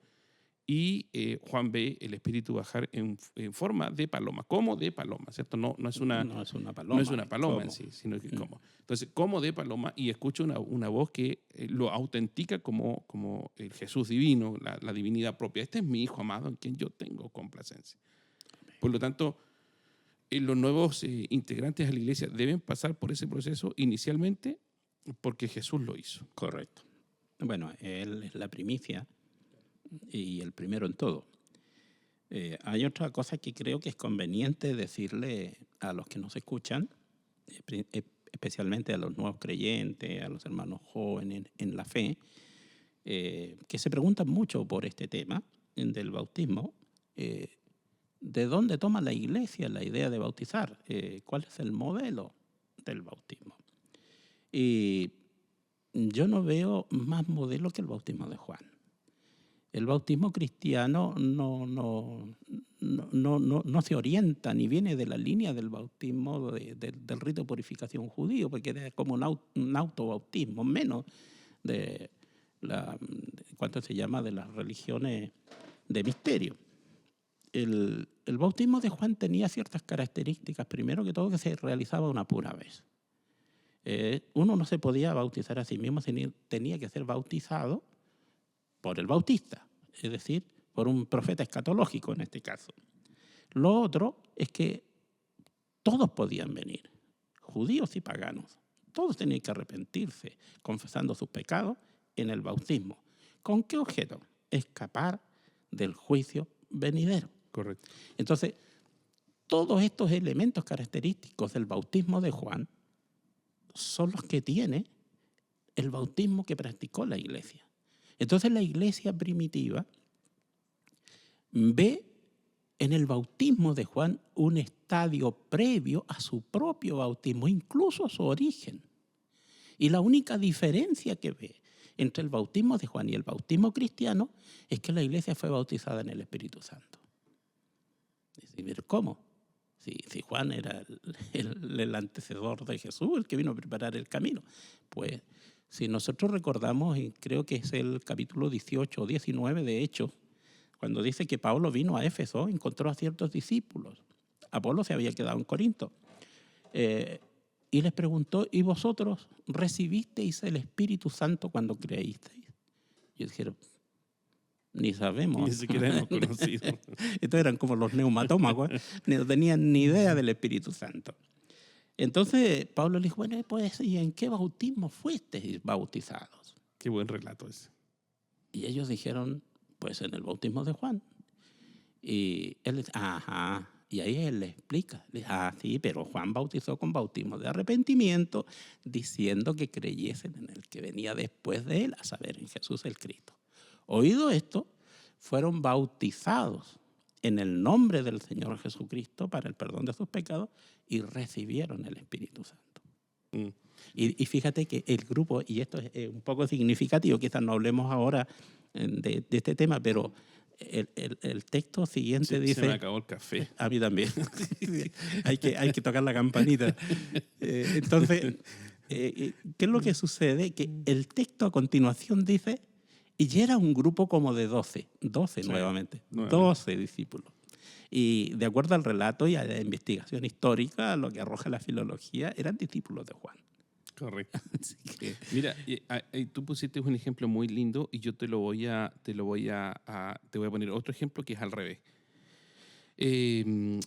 y Juan ve el Espíritu bajar en forma de paloma, como de paloma, ¿cierto? No es una, No es una no es paloma. una paloma en ¿Cómo? sí, sino que como. Entonces, como de paloma, y escucho una voz que lo autentica como el Jesús divino, la divinidad propia. Este es mi Hijo amado en quien yo tengo complacencia. Por lo tanto, los nuevos integrantes a la iglesia deben pasar por ese proceso inicialmente porque Jesús lo hizo. Correcto. Bueno, Él es la primicia y el primero en todo. Hay otra cosa que creo que es conveniente decirle a los que nos escuchan, especialmente a los nuevos creyentes, a los hermanos jóvenes en la fe, que se preguntan mucho por este tema del bautismo. ¿De dónde toma la iglesia la idea de bautizar? ¿Cuál es el modelo del bautismo? Y yo no veo más modelo que el bautismo de Juan. El bautismo cristiano no se orienta ni viene de la línea del bautismo del rito de purificación judío, porque era como un autobautismo, menos de ¿cuánto se llama? De las religiones de misterio. El bautismo de Juan tenía ciertas características. Primero que todo, que se realizaba una pura vez. Uno no se podía bautizar a sí mismo, tenía que ser bautizado por el bautista, es decir, por un profeta escatológico en este caso. Lo otro es que todos podían venir, judíos y paganos. Todos tenían que arrepentirse, confesando sus pecados en el bautismo. ¿Con qué objeto? Escapar del juicio venidero. Correcto. Entonces, todos estos elementos característicos del bautismo de Juan son los que tiene el bautismo que practicó la iglesia. Entonces la iglesia primitiva ve en el bautismo de Juan un estadio previo a su propio bautismo, incluso a su origen. Y la única diferencia que ve entre el bautismo de Juan y el bautismo cristiano es que la iglesia fue bautizada en el Espíritu Santo. Dice, ¿cómo? Si Juan era el antecesor de Jesús, el que vino a preparar el camino. Pues si nosotros recordamos, y creo que es el capítulo 18 o 19 de Hechos, cuando dice que Pablo vino a Éfeso, encontró a ciertos discípulos. Apolo se había quedado en Corinto. Y les preguntó, ¿y vosotros recibisteis el Espíritu Santo cuando creísteis? Y dijeron, ni sabemos. Ni siquiera hemos conocido. Estos eran como los neumatómagos, no tenían ni idea del Espíritu Santo. Entonces Pablo le dijo, bueno, pues, ¿y en qué bautismo fuisteis bautizados? Qué buen relato ese. Y ellos dijeron, pues en el bautismo de Juan. Y él dice, ajá. Y ahí él le explica, le dice, sí, pero Juan bautizó con bautismo de arrepentimiento, diciendo que creyesen en el que venía después de él, a saber, en Jesús el Cristo. Oído esto, fueron bautizados en el nombre del Señor Jesucristo para el perdón de sus pecados y recibieron el Espíritu Santo. Y fíjate que el grupo, y esto es un poco significativo, quizás no hablemos ahora de este tema, pero el texto siguiente dice... Se me acabó el café. A mí también. hay que tocar la campanita. Entonces, ¿qué es lo que sucede? Que el texto a continuación dice... Y ya era un grupo como de 12 sí, nuevamente, 12 discípulos. Y de acuerdo al relato y a la investigación histórica, lo que arroja la filología, eran discípulos de Juan. Correcto. Mira, tú pusiste un ejemplo muy lindo y yo te voy a poner otro ejemplo que es al revés.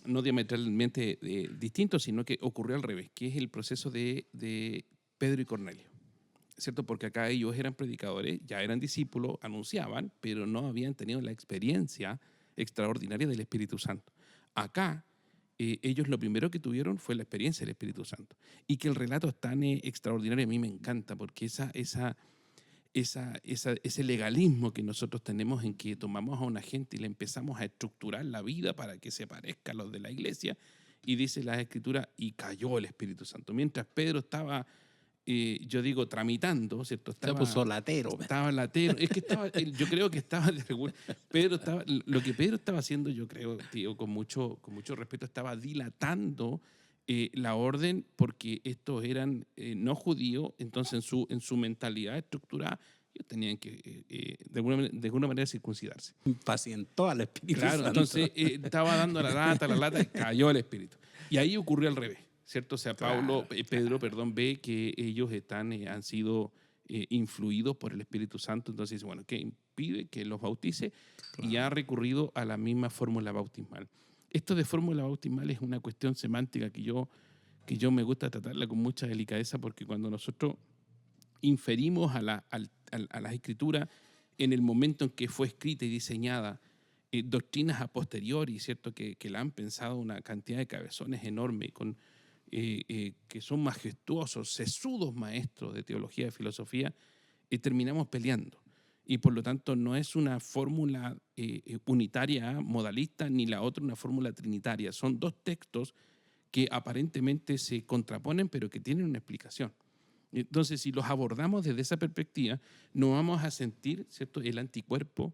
No diametralmente distinto, sino que ocurrió al revés, que es el proceso de Pedro y Cornelio. ¿Cierto? Porque acá ellos eran predicadores, ya eran discípulos, anunciaban, pero no habían tenido la experiencia extraordinaria del Espíritu Santo. Acá, ellos lo primero que tuvieron fue la experiencia del Espíritu Santo. Y que el relato es tan extraordinario, a mí me encanta, porque ese legalismo que nosotros tenemos en que tomamos a una gente y le empezamos a estructurar la vida para que se parezca a los de la iglesia, y dice la Escritura, y cayó el Espíritu Santo. Mientras Pedro estaba... yo digo, tramitando, ¿cierto? Se puso latero. Estaba latero. Es que yo creo que lo que Pedro estaba haciendo, yo creo, tío, con mucho respeto, estaba dilatando la orden, porque estos eran no judíos, entonces en su mentalidad estructurada, ellos tenían que de alguna manera circuncidarse. Impacientó al Espíritu Claro, Santo. entonces estaba dando la lata, y cayó el Espíritu. Y ahí ocurrió al revés, ¿cierto? O sea, Claro, Pedro, perdón, ve que ellos han sido influidos por el Espíritu Santo, entonces dice, bueno, ¿qué impide que los bautice? Y ha recurrido a la misma fórmula bautismal. Esto de fórmula bautismal es una cuestión semántica que yo me gusta tratarla con mucha delicadeza, porque cuando nosotros inferimos a las escrituras en el momento en que fue escrita y diseñada, doctrinas a posteriori, ¿cierto? Que la han pensado una cantidad de cabezones enormes, que son majestuosos, sesudos maestros de teología y filosofía, terminamos peleando. Y por lo tanto no es una fórmula unitaria, modalista, ni la otra una fórmula trinitaria. Son dos textos que aparentemente se contraponen, pero que tienen una explicación. Entonces, si los abordamos desde esa perspectiva, no vamos a sentir, ¿cierto?, el anticuerpo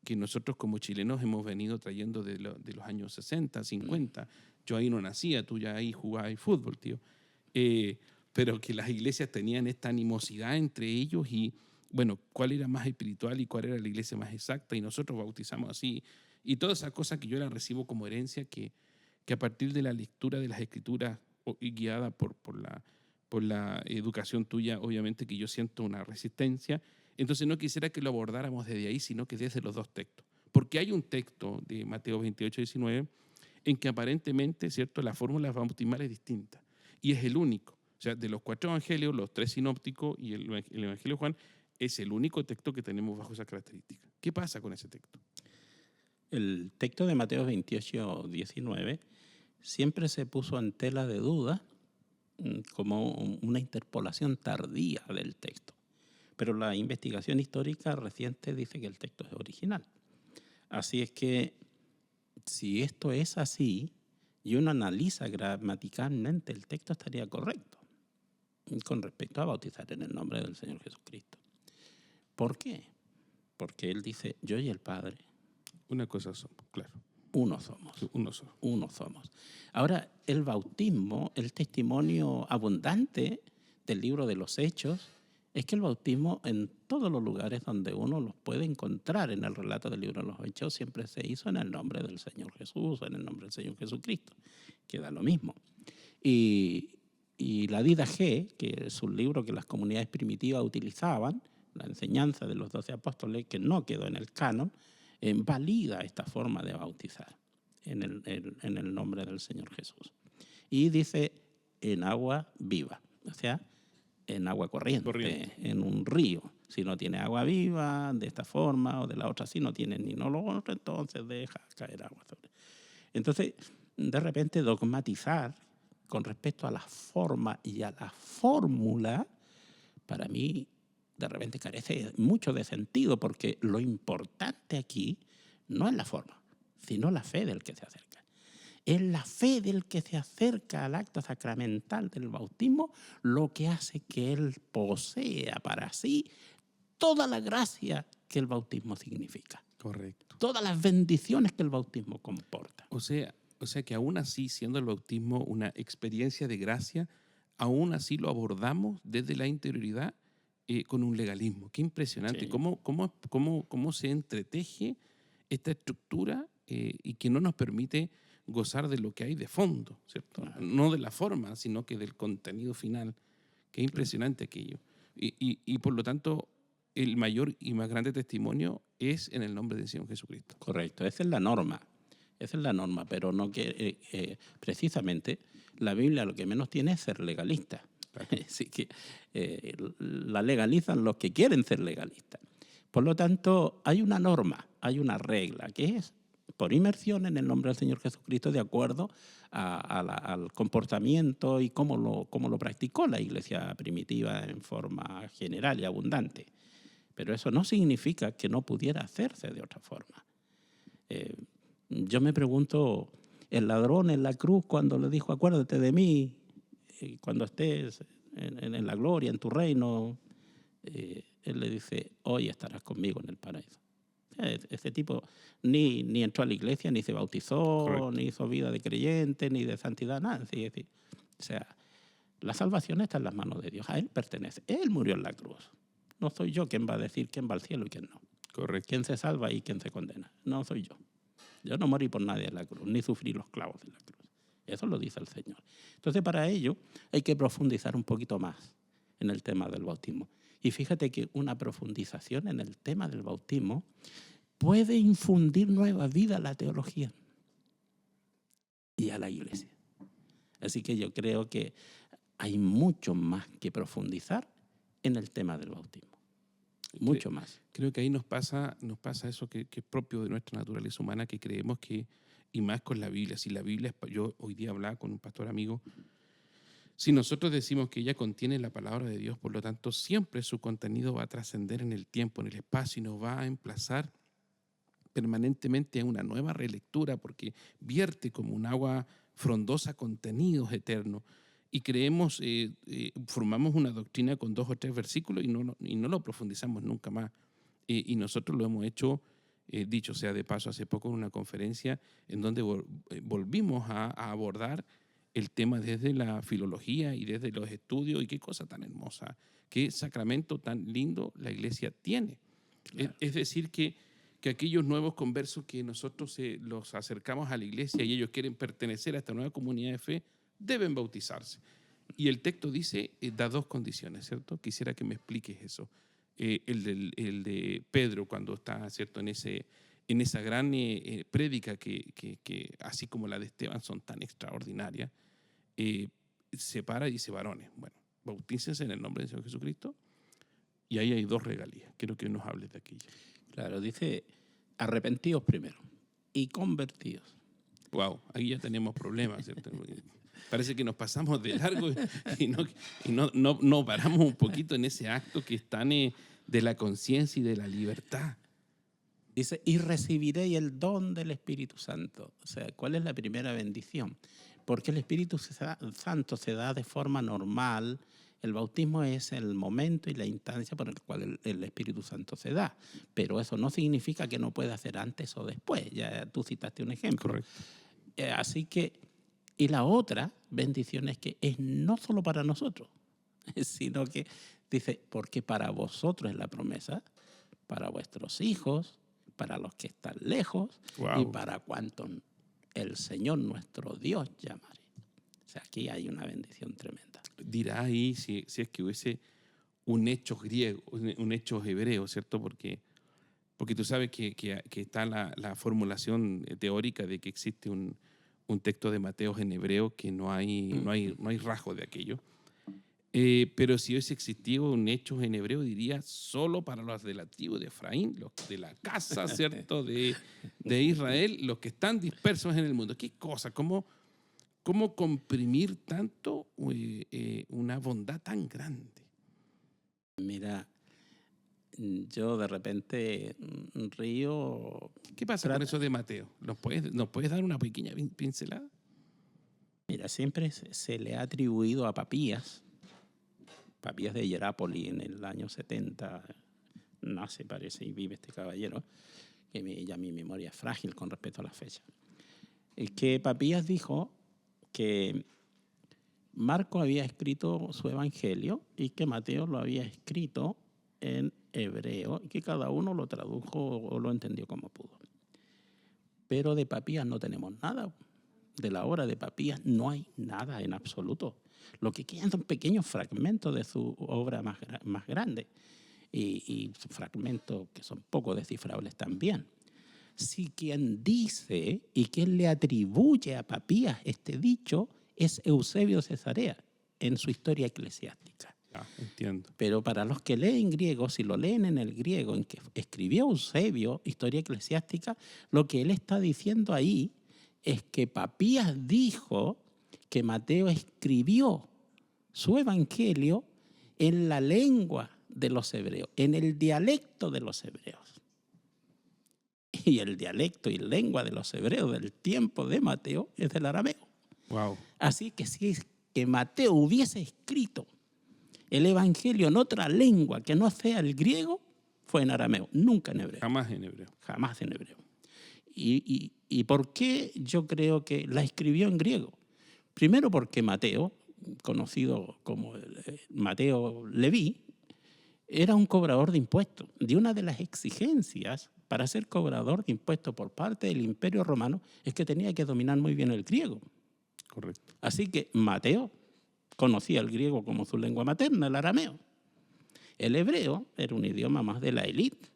que nosotros como chilenos hemos venido trayendo de los años 60, 50. Yo ahí no nacía, tú ya ahí jugabas fútbol, tío. Pero que las iglesias tenían esta animosidad entre ellos y, bueno, cuál era más espiritual y cuál era la iglesia más exacta, y nosotros bautizamos así. Y todas esas cosas que yo las recibo como herencia, que a partir de la lectura de las escrituras y guiada por la educación tuya, obviamente que yo siento una resistencia. Entonces no quisiera que lo abordáramos desde ahí, sino que desde los dos textos. Porque hay un texto de Mateo 28, 19, en que aparentemente, ¿cierto?, la fórmula bautismal es distinta. Y es el único. O sea, de los 4 evangelios, los 3 sinópticos y el evangelio de Juan, es el único texto que tenemos bajo esa característica. ¿Qué pasa con ese texto? El texto de Mateo 28, 19 siempre se puso en tela de duda como una interpolación tardía del texto. Pero la investigación histórica reciente dice que el texto es original. Así es que si esto es así y uno analiza gramaticalmente, el texto estaría correcto con respecto a bautizar en el nombre del Señor Jesucristo. ¿Por qué? Porque Él dice, yo y el Padre. Una cosa somos, claro. Uno somos. Uno somos. Uno somos. Ahora, el bautismo, el testimonio abundante del libro de los Hechos, es que el bautismo en todos los lugares donde uno los puede encontrar en el relato del libro de los Hechos siempre se hizo en el nombre del Señor Jesús, en el nombre del Señor Jesucristo, que da lo mismo. Y la Didache, que es un libro que las comunidades primitivas utilizaban, la enseñanza de los 12 apóstoles, que no quedó en el canon, valida esta forma de bautizar en el nombre del Señor Jesús. Y dice en agua viva, o sea, en agua corriente, en un río. Si no tiene agua viva de esta forma o de la otra, si no tiene ni no lo otro, entonces deja caer agua sobre. Entonces, de repente dogmatizar con respecto a la forma y a la fórmula, para mí de repente carece mucho de sentido, porque lo importante aquí no es la forma, sino la fe del que se acerca. Es la fe del que se acerca al acto sacramental del bautismo lo que hace que él posea para sí toda la gracia que el bautismo significa. Correcto. Todas las bendiciones que el bautismo comporta. O sea que aún así, siendo el bautismo una experiencia de gracia, aún así lo abordamos desde la interioridad con un legalismo. Qué impresionante. Sí. ¿Cómo se entreteje esta estructura y que no nos permite gozar de lo que hay de fondo, ¿cierto? Claro. No de la forma, sino que del contenido final. Qué impresionante aquello. Y por lo tanto, el mayor y más grande testimonio es en el nombre del Señor Jesucristo. Correcto, esa es la norma. Esa es la norma, pero no que precisamente la Biblia lo que menos tiene es ser legalista. Claro. Así que la legalizan los que quieren ser legalistas. Por lo tanto, hay una norma, hay una regla, que es por inmersión en el nombre del Señor Jesucristo de acuerdo al comportamiento y cómo lo practicó la iglesia primitiva en forma general y abundante. Pero eso no significa que no pudiera hacerse de otra forma. Yo me pregunto, el ladrón en la cruz cuando le dijo, acuérdate de mí, cuando estés en la gloria, en tu reino, él le dice, hoy estarás conmigo en el paraíso. Este tipo ni entró a la iglesia, ni se bautizó, Correcto. ni hizo vida de creyente, ni de santidad, nada. O sea, la salvación está en las manos de Dios. A Él pertenece. Él murió en la cruz. No soy yo quien va a decir quién va al cielo y quién no. Correcto. Quién se salva y quién se condena. No soy yo. Yo no morí por nadie en la cruz, ni sufrí los clavos de la cruz. Eso lo dice el Señor. Entonces, para ello hay que profundizar un poquito más en el tema del bautismo. Y fíjate que una profundización en el tema del bautismo puede infundir nueva vida a la teología y a la iglesia. Así que yo creo que hay mucho más que profundizar en el tema del bautismo. Mucho más. Creo que ahí nos pasa eso que es propio de nuestra naturaleza humana, que creemos que, y más con la Biblia, si la Biblia, yo hoy día hablaba con un pastor amigo, si nosotros decimos que ella contiene la palabra de Dios, por lo tanto siempre su contenido va a trascender en el tiempo, en el espacio, y nos va a emplazar permanentemente a una nueva relectura, porque vierte como un agua frondosa contenidos eternos. Y creemos, formamos una doctrina con 2 o 3 versículos y no lo profundizamos nunca más. Y nosotros lo hemos hecho, dicho sea de paso, hace poco en una conferencia en donde volvimos a abordar el tema desde la filología y desde los estudios, y qué cosa tan hermosa, qué sacramento tan lindo la iglesia tiene. Claro. Es decir, que aquellos nuevos conversos que nosotros los acercamos a la iglesia y ellos quieren pertenecer a esta nueva comunidad de fe, deben bautizarse. Y el texto dice, da 2 condiciones, ¿cierto? Quisiera que me expliques eso. El de Pedro, cuando está, ¿cierto?, en esa gran prédica que, así como la de Esteban, son tan extraordinarias, se para y dice, varones, bueno, bautícense en el nombre del Señor Jesucristo, y ahí hay 2 regalías. Quiero que nos hables de aquello. Claro, dice, arrepentidos primero y convertidos. Wow, ahí ya tenemos problemas, ¿cierto? Parece que nos pasamos de largo y no paramos un poquito en ese acto que es tan de la conciencia y de la libertad. Dice, y recibiréis el don del Espíritu Santo. O sea, ¿cuál es la primera bendición? Porque el Espíritu Santo se da de forma normal. El bautismo es el momento y la instancia por el cual el Espíritu Santo se da. Pero eso no significa que no pueda ser antes o después. Ya tú citaste un ejemplo. Correcto. Así que, y la otra bendición es que es no solo para nosotros, sino que dice, porque para vosotros es la promesa, para vuestros hijos, para los que están lejos, Wow. y para cuantos el Señor nuestro Dios llamaré. O sea, aquí hay una bendición tremenda. Dirá ahí si es que hubiese un hecho griego, un hecho hebreo, ¿cierto? Porque tú sabes que está la formulación teórica de que existe un texto de Mateo en hebreo, que no hay rasgo de aquello. Pero si hubiese existido un hecho en hebreo, diría solo para los de la tribu de Efraín, los de la casa, ¿cierto?, de Israel, los que están dispersos en el mundo. ¿Qué cosa? ¿Cómo comprimir tanto una bondad tan grande? Mira, yo de repente río. ¿Qué pasa con eso de Mateo? ¿Nos puedes dar una pequeña pincelada? Mira, siempre se le ha atribuido a Papías de Hierápolis en el año 70, nace, parece, y vive este caballero, que ya mi memoria es frágil con respecto a la fecha. Que Papías dijo que Marco había escrito su evangelio y que Mateo lo había escrito en hebreo y que cada uno lo tradujo o lo entendió como pudo. Pero de Papías no tenemos nada. De la obra de Papías no hay nada en absoluto. Lo que quedan son pequeños fragmentos de su obra más grande y fragmentos que son poco descifrables también. Si quien dice y quien le atribuye a Papías este dicho es Eusebio de Cesarea en su historia eclesiástica. Entiendo. Pero para los que leen griego, si lo leen en el griego en que escribió Eusebio, historia eclesiástica, lo que él está diciendo ahí es que Papías dijo que Mateo escribió su evangelio en la lengua de los hebreos, en el dialecto de los hebreos. Y el dialecto y lengua de los hebreos del tiempo de Mateo es el arameo. Wow. Así que si es que Mateo hubiese escrito el evangelio en otra lengua que no sea el griego, fue en arameo, nunca en hebreo. Jamás en hebreo. Jamás en hebreo. ¿Y por qué yo creo que la escribió en griego? Primero porque Mateo, conocido como Mateo Leví, era un cobrador de impuestos. Y una de las exigencias para ser cobrador de impuestos por parte del Imperio Romano es que tenía que dominar muy bien el griego. Correcto. Así que Mateo conocía el griego como su lengua materna, el arameo. El hebreo era un idioma más de la élite.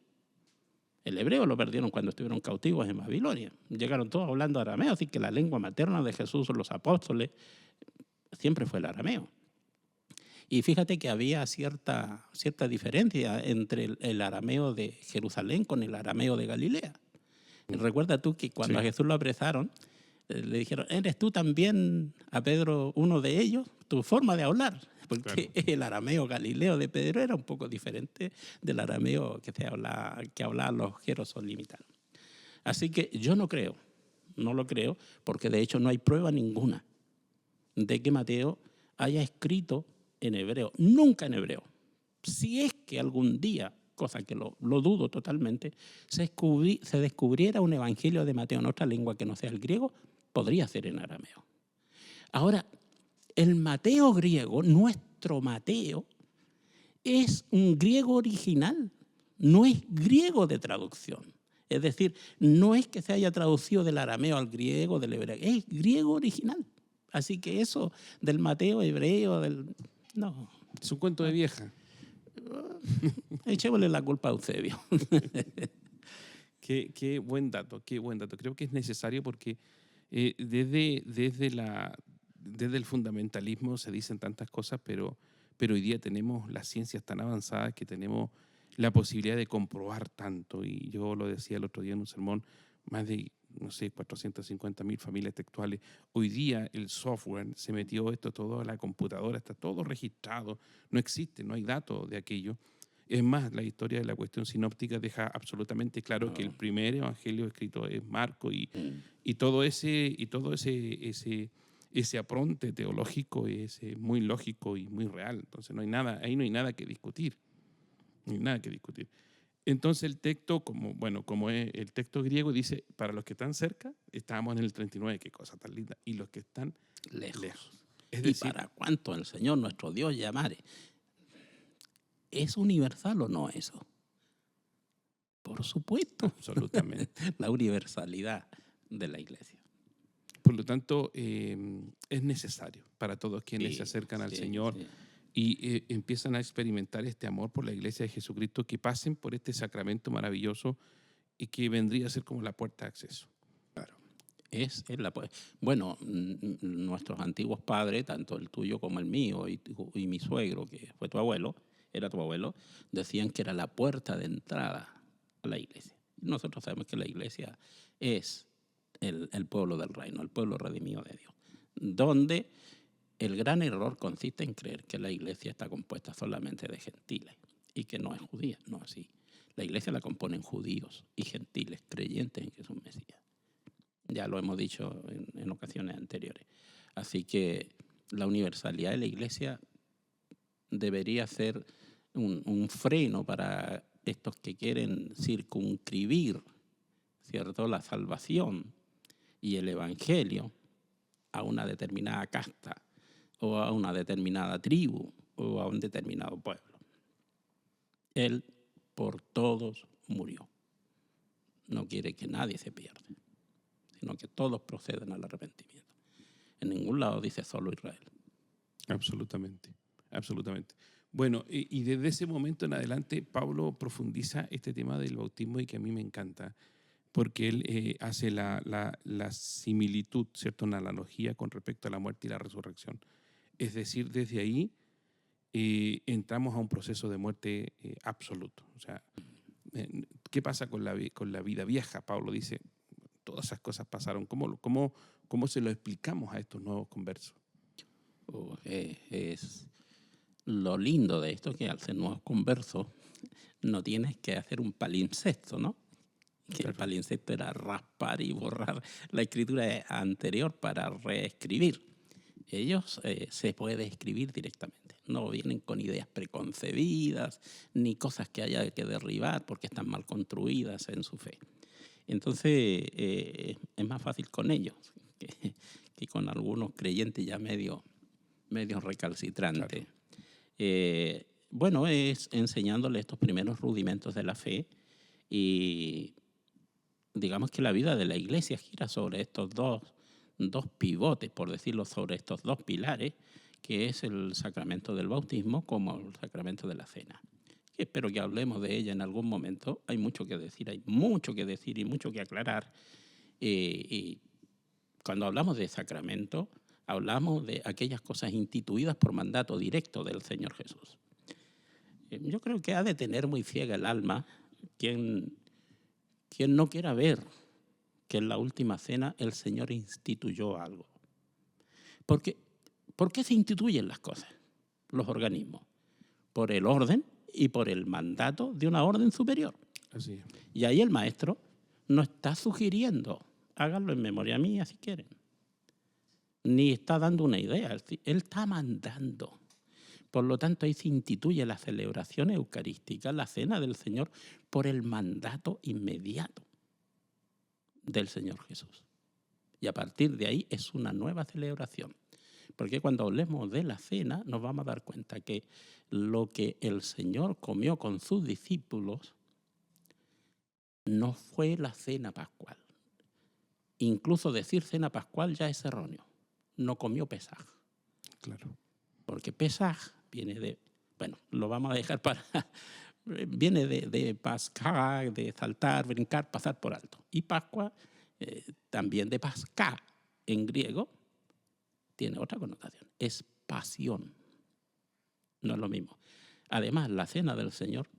El hebreo lo perdieron cuando estuvieron cautivos en Babilonia. Llegaron todos hablando arameo, así que la lengua materna de Jesús o los apóstoles siempre fue el arameo. Y fíjate que había cierta diferencia entre el arameo de Jerusalén con el arameo de Galilea. Recuerda tú que cuando a Jesús lo apresaron, le dijeron, ¿eres tú también a Pedro uno de ellos? Tu forma de hablar. Porque el arameo galileo de Pedro era un poco diferente del arameo que hablaban los jerosolímitas. Así que yo no lo creo, porque de hecho no hay prueba ninguna de que Mateo haya escrito en hebreo, nunca en hebreo. Si es que algún día, cosa que lo dudo totalmente, se descubriera un evangelio de Mateo en otra lengua que no sea el griego, podría ser en arameo. Ahora, el Mateo griego, nuestro Mateo, es un griego original, no es griego de traducción. Es decir, no es que se haya traducido del arameo al griego, del hebreo, es griego original. Así que eso del Mateo hebreo, no. Es un cuento de vieja. Echémosle la culpa a Eusebio. Qué buen dato, qué buen dato. Creo que es necesario porque desde el fundamentalismo se dicen tantas cosas, pero hoy día tenemos las ciencias tan avanzadas que tenemos la posibilidad de comprobar tanto. Y yo lo decía el otro día en un sermón, más de, 450.000 familias textuales. Hoy día el software se metió esto todo a la computadora, está todo registrado, no existe, no hay datos de aquello. Es más, la historia de la cuestión sinóptica deja absolutamente claro que el primer evangelio escrito es Marco y todo ese apronte teológico es muy lógico y muy real. Entonces ahí no hay nada que discutir. No hay nada que discutir. Entonces el texto, como es el texto griego, dice, para los que están cerca, estábamos en el 39, qué cosa tan linda, y los que están lejos. Es decir, ¿para cuánto el Señor nuestro Dios llamare? ¿Es universal o no eso? Por supuesto. Absolutamente. La universalidad de la iglesia. Por lo tanto, es necesario para todos quienes se acercan al Señor y empiezan a experimentar este amor por la iglesia de Jesucristo, que pasen por este sacramento maravilloso y que vendría a ser como la puerta de acceso. Claro. Bueno, nuestros antiguos padres, tanto el tuyo como el mío y mi suegro, que fue era tu abuelo, decían que era la puerta de entrada a la iglesia. Nosotros sabemos que la iglesia es el pueblo del reino, el pueblo redimido de Dios, donde el gran error consiste en creer que la iglesia está compuesta solamente de gentiles y que no es judía, no así. La iglesia la componen judíos y gentiles creyentes en Jesús Mesías. Ya lo hemos dicho en ocasiones anteriores. Así que la universalidad de la iglesia debería ser un freno para estos que quieren circunscribir, ¿cierto?, la salvación y el evangelio a una determinada casta o a una determinada tribu o a un determinado pueblo. Él por todos murió. No quiere que nadie se pierda, sino que todos procedan al arrepentimiento. En ningún lado dice solo Israel. Absolutamente, absolutamente. Bueno, y desde ese momento en adelante, Pablo profundiza este tema del bautismo y que a mí me encanta, porque él hace la similitud, ¿cierto?, una analogía con respecto a la muerte y la resurrección. Es decir, desde ahí entramos a un proceso de muerte absoluto. O sea, ¿qué pasa con la vida vieja? Pablo dice, todas esas cosas pasaron. ¿Cómo se lo explicamos a estos nuevos conversos? Es lo lindo de esto, que al ser nuevos conversos no tienes que hacer un palimpsesto, ¿no? Que el palimpsesto era raspar y borrar la escritura anterior para reescribir. Ellos se puede escribir directamente. No vienen con ideas preconcebidas ni cosas que haya que derribar porque están mal construidas en su fe. Entonces es más fácil con ellos que con algunos creyentes ya medio recalcitrantes. Claro. Bueno, es enseñándole estos primeros rudimentos de la fe y digamos que la vida de la iglesia gira sobre estos dos pivotes, por decirlo, sobre estos dos pilares, que es el sacramento del bautismo como el sacramento de la cena. Espero que hablemos de ella en algún momento. Hay mucho que decir y mucho que aclarar. Y cuando hablamos de sacramento, hablamos de aquellas cosas instituidas por mandato directo del Señor Jesús. Yo creo que ha de tener muy ciega el alma quien no quiera ver que en la última cena el Señor instituyó algo. Porque, ¿por qué se instituyen las cosas, los organismos? Por el orden y por el mandato de una orden superior. Así es. Y ahí el maestro no está sugiriendo, háganlo en memoria mía si quieren, ni está dando una idea, él está mandando. Por lo tanto, ahí se instituye la celebración eucarística, la cena del Señor, por el mandato inmediato del Señor Jesús. Y a partir de ahí es una nueva celebración. Porque cuando hablemos de la cena nos vamos a dar cuenta que lo que el Señor comió con sus discípulos no fue la cena pascual. Incluso decir cena pascual ya es erróneo. No comió Pesaj. Claro. Porque Pesaj viene de, bueno, lo vamos a dejar para, viene de pascar, de saltar, brincar, pasar por alto. Y Pascua, también de pasca en griego, tiene otra connotación, es pasión. No es lo mismo. Además, la cena del Señor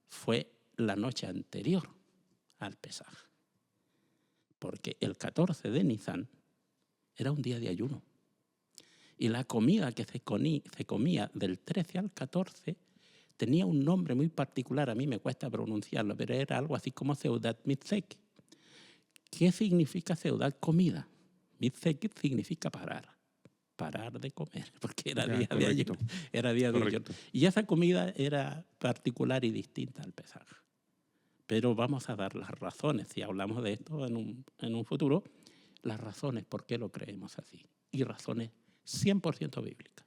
fue la noche anterior al Pesaj. Porque el 14 de Nisan era un día de ayuno. Y la comida que se comía del 13 al 14 tenía un nombre muy particular, a mí me cuesta pronunciarlo, pero era algo así como Seudat Mitzek. ¿Qué significa Seudat? Comida. Mitzek significa parar de comer, porque era día de ayuno. Era día de ayuno. Y esa comida era particular y distinta al Pesaj. Pero vamos a dar las razones, si hablamos de esto en un futuro, las razones por qué lo creemos así. Y razones 100% bíblicas.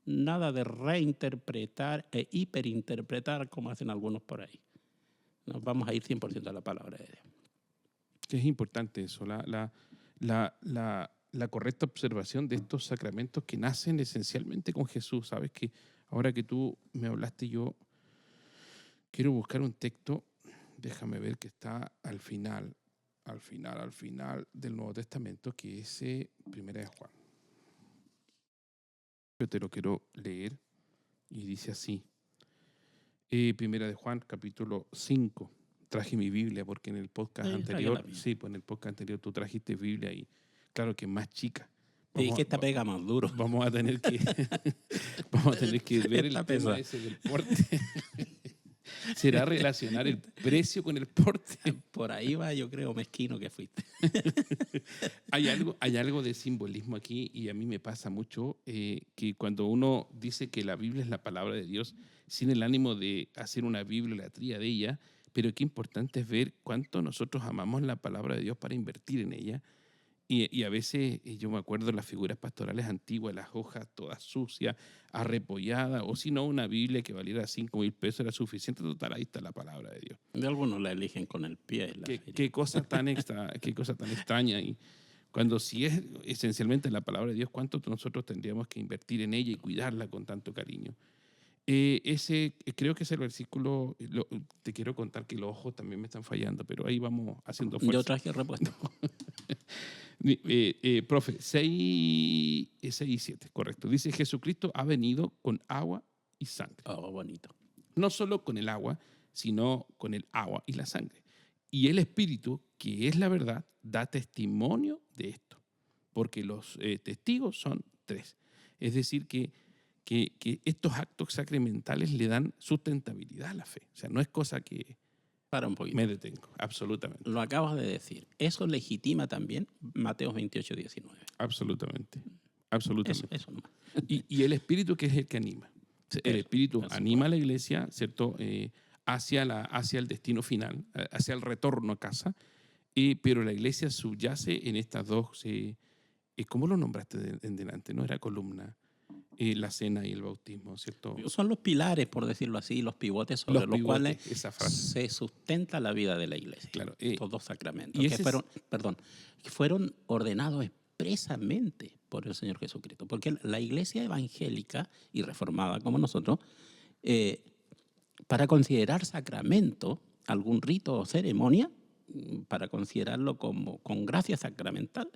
Nada de reinterpretar e hiperinterpretar como hacen algunos por ahí. Nos vamos a ir 100% a la palabra de Dios. Es importante eso, la correcta observación de estos sacramentos que nacen esencialmente con Jesús. Sabes que ahora que tú me hablaste, yo quiero buscar un texto, déjame ver, que está al final del Nuevo Testamento, que es Primera de Juan. Yo te lo quiero leer y dice así. Primera de Juan, capítulo 5. Traje mi Biblia porque en el podcast anterior, en el podcast anterior tú trajiste Biblia y claro que es más chica. Y que esta pega más duro. Vamos a tener que ver el tema ese del porte. ¿Será relacionar el precio con el porte? Por ahí va, yo creo, mezquino que fuiste. Hay algo de simbolismo aquí y a mí me pasa mucho que cuando uno dice que la Biblia es la palabra de Dios, sin el ánimo de hacer una bibliolatría de ella, pero qué importante es ver cuánto nosotros amamos la palabra de Dios para invertir en ella. Y a veces yo me acuerdo de las figuras pastorales antiguas, las hojas todas sucias, arrepolladas, o si no, una Biblia que valiera 5,000 pesos era suficiente. Total, ahí está la palabra de Dios. De algunos la eligen con el pie. Qué cosa tan extraña. Y cuando si es esencialmente la palabra de Dios, ¿cuánto nosotros tendríamos que invertir en ella y cuidarla con tanto cariño? Creo que es el versículo, te quiero contar que los ojos también me están fallando, pero ahí vamos haciendo fuerza. Yo traje repuesto. Profe, 6 y 7, correcto. Dice, Jesucristo ha venido con agua y sangre. Oh, bonito. No solo con el agua, sino con el agua y la sangre. Y el Espíritu, que es la verdad, da testimonio de esto, porque los testigos son 3. Es decir, que estos actos sacramentales le dan sustentabilidad a la fe. O sea, no es cosa que... Para un poquito. Me detengo, absolutamente. Lo acabas de decir. Eso legitima también Mateo 28, 19. Absolutamente. absolutamente. Eso nomás. Y el Espíritu, que es el que anima. El Eso, Espíritu eso. anima a la iglesia, ¿cierto? Hacia el destino final, hacia el retorno a casa, pero la iglesia subyace en estas dos, ¿cómo lo nombraste en delante? No era columna, la cena y el bautismo, ¿cierto? Son los pilares, por decirlo así, los pivotes sobre Los los cuales pivotes, esa frase. se sustenta la vida de la iglesia. Claro, Estos dos sacramentos y que ese fueron, que fueron ordenados expresamente por el Señor Jesucristo. Porque la iglesia evangélica y reformada como nosotros, para considerar sacramento algún rito o ceremonia, para considerarlo como con gracia sacramental,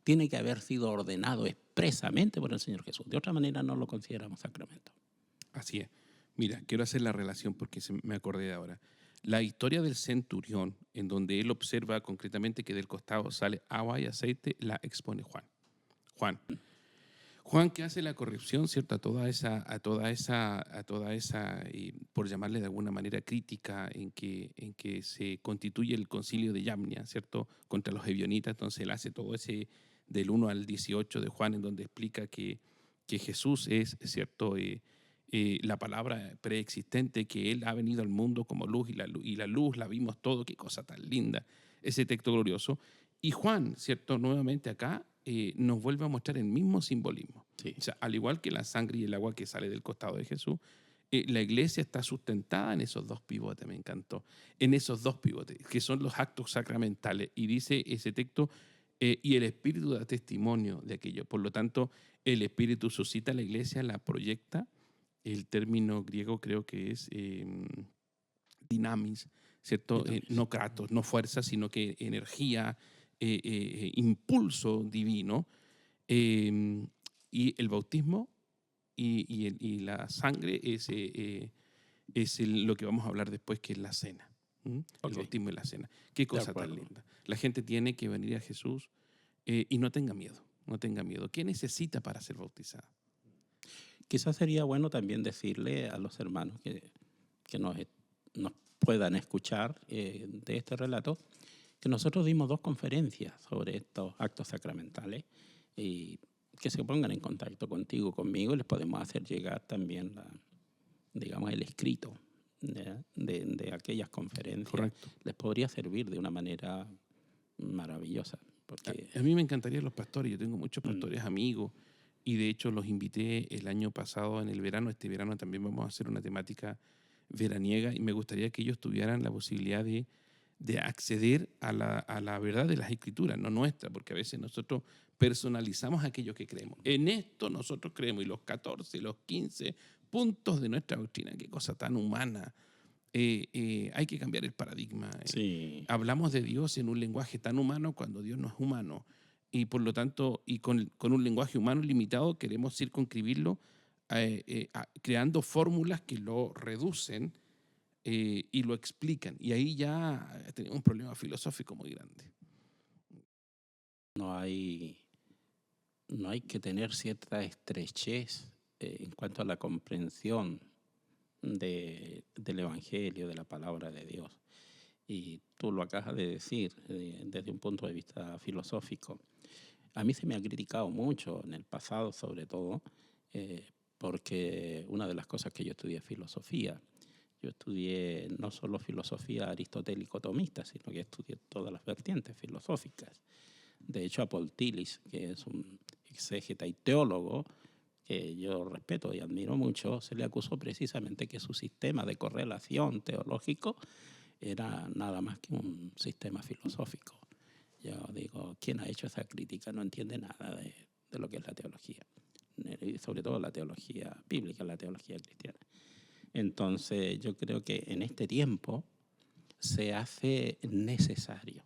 tiene que haber sido ordenado expresamente por el Señor Jesús. De otra manera no lo consideramos sacramento. Así es. Mira, quiero hacer la relación porque me acordé de ahora. La historia del centurión, en donde él observa concretamente que del costado sale agua y aceite, la expone Juan que hace la corrección, ¿cierto? A toda esa, por llamarle de alguna manera crítica, en que se constituye el concilio de Yamnia, ¿cierto? Contra los ebionitas. Entonces él hace todo ese del 1 al 18 de Juan, en donde explica que Jesús es, ¿cierto? La palabra preexistente, que Él ha venido al mundo como luz, y la luz la vimos todo, qué cosa tan linda, ese texto glorioso. Y Juan, ¿cierto? Nuevamente acá nos vuelve a mostrar el mismo simbolismo. Sí. O sea, al igual que la sangre y el agua que sale del costado de Jesús, la iglesia está sustentada en esos dos pivotes, me encantó, en esos dos pivotes, que son los actos sacramentales. Y dice ese texto, y el Espíritu da testimonio de aquello. Por lo tanto, el Espíritu suscita a la iglesia, la proyecta. El término griego creo que es dinamis, ¿cierto? No kratos, no fuerza, sino que energía, impulso divino. Y el bautismo y la sangre es lo que vamos a hablar después, que es la cena. El bautismo y la cena. Qué cosa tan linda. La gente tiene que venir a Jesús y no tenga miedo, no tenga miedo. ¿Qué necesita para ser bautizado? Quizás sería bueno también decirle a los hermanos que nos puedan escuchar de este relato que nosotros dimos 2 conferencias sobre estos actos sacramentales y que se pongan en contacto contigo, conmigo, y les podemos hacer llegar también digamos, el escrito de aquellas conferencias. Correcto. Les podría servir de una manera maravillosa. Porque a mí me encantaría los pastores, yo tengo muchos pastores amigos, y de hecho los invité el año pasado en el verano. Este verano también vamos a hacer una temática veraniega, y me gustaría que ellos tuvieran la posibilidad de acceder a la verdad de las Escrituras, no nuestra, porque a veces nosotros personalizamos aquello que creemos. En esto nosotros creemos, y los 14, los 15 puntos de nuestra doctrina, qué cosa tan humana. Hay que cambiar el paradigma. sí. Hablamos de Dios en un lenguaje tan humano cuando Dios no es humano. Y por lo tanto, y con un lenguaje humano limitado, queremos circunscribirlo creando fórmulas que lo reducen y lo explican. Y ahí ya tenemos un problema filosófico muy grande. No hay que tener cierta estrechez en cuanto a la comprensión del Evangelio, de la palabra de Dios. Y tú lo acabas de decir desde un punto de vista filosófico. A mí se me ha criticado mucho en el pasado, sobre todo, porque una de las cosas que yo estudié es filosofía. Yo estudié no solo filosofía aristotélico-tomista, sino que estudié todas las vertientes filosóficas. De hecho, a Paul Tillich, que es un exégeta y teólogo que yo respeto y admiro mucho, se le acusó precisamente que su sistema de correlación teológico era nada más que un sistema filosófico. Yo digo, quien ha hecho esa crítica no entiende nada de lo que es la teología, y sobre todo la teología bíblica, la teología cristiana. Entonces, yo creo que en este tiempo se hace necesario,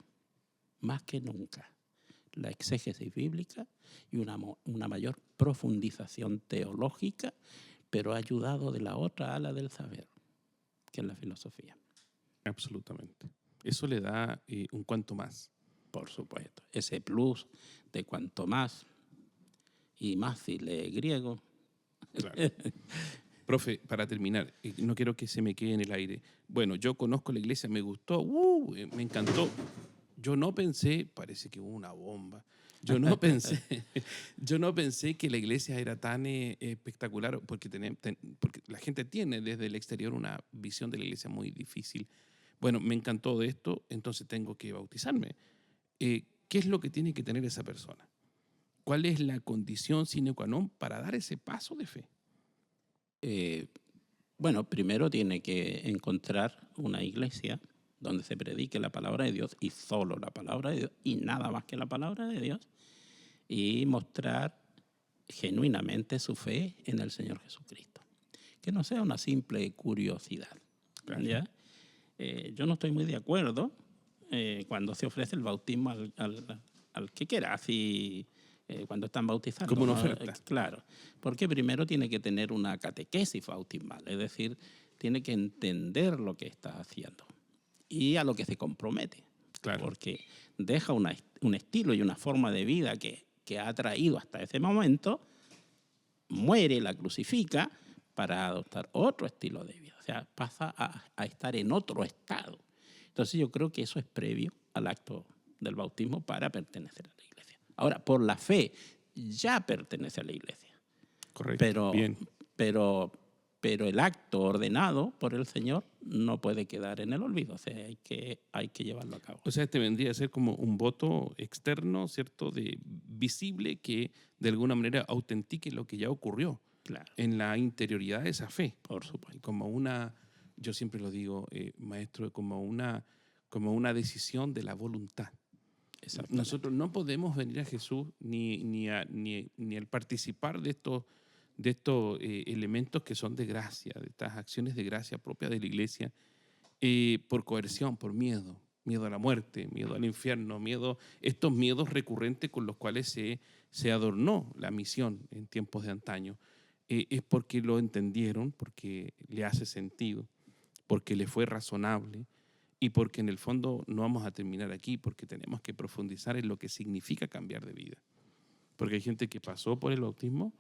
más que nunca, la exégesis bíblica y una mayor profundización teológica, pero ayudado de la otra ala del saber, que es la filosofía. Absolutamente. Eso le da un cuanto más. Por supuesto. Ese plus de cuanto más, y más si lee griego. Claro. Profe, para terminar, no quiero que se me quede en el aire. Bueno, yo conozco la iglesia, me gustó, me encantó. Yo no pensé, parece que hubo una bomba. Yo no pensé, yo no pensé que la iglesia era tan espectacular, porque, porque la gente tiene desde el exterior una visión de la iglesia muy difícil. Bueno, me encantó de esto, entonces tengo que bautizarme. ¿Qué es lo que tiene que tener esa persona? ¿Cuál es la condición sine qua non para dar ese paso de fe? Eh, bueno, primero tiene que encontrar una iglesia donde se predique la palabra de Dios y solo la palabra de Dios y nada más que la palabra de Dios, y mostrar genuinamente su fe en el Señor Jesucristo. Que no sea una simple curiosidad. Claro. ¿Ya? Yo no estoy muy de acuerdo cuando se ofrece el bautismo al que quiera, así cuando están bautizando. Como una ¿no? oferta. Claro, porque primero tiene que tener una catequesis bautismal, es decir, tiene que entender lo que está haciendo y a lo que se compromete. Claro. Porque deja un estilo y una forma de vida que ha traído hasta ese momento, muere, la crucifica para adoptar otro estilo de vida. O sea, pasa a estar en otro estado. Entonces yo creo que eso es previo al acto del bautismo para pertenecer a la iglesia. Ahora, por la fe ya pertenece a la iglesia. Correcto. Bien. Pero el acto ordenado por el Señor no puede quedar en el olvido. O sea, hay que llevarlo a cabo. O sea, este vendría a ser como un voto externo, ¿cierto? Visible que de alguna manera autentique lo que ya ocurrió. Claro. En la interioridad de esa fe. Por supuesto. Como yo siempre lo digo, maestro, como una decisión de la voluntad. Nosotros no podemos venir a Jesús ni al participar de estos elementos que son de gracia, de estas acciones de gracia propias de la iglesia, por coerción, por miedo a la muerte, miedo al infierno, estos miedos recurrentes con los cuales se adornó la misión en tiempos de antaño. Es porque lo entendieron, porque le hace sentido, porque le fue razonable y porque en el fondo no vamos a terminar aquí, porque tenemos que profundizar en lo que significa cambiar de vida. Porque hay gente que pasó por el bautismo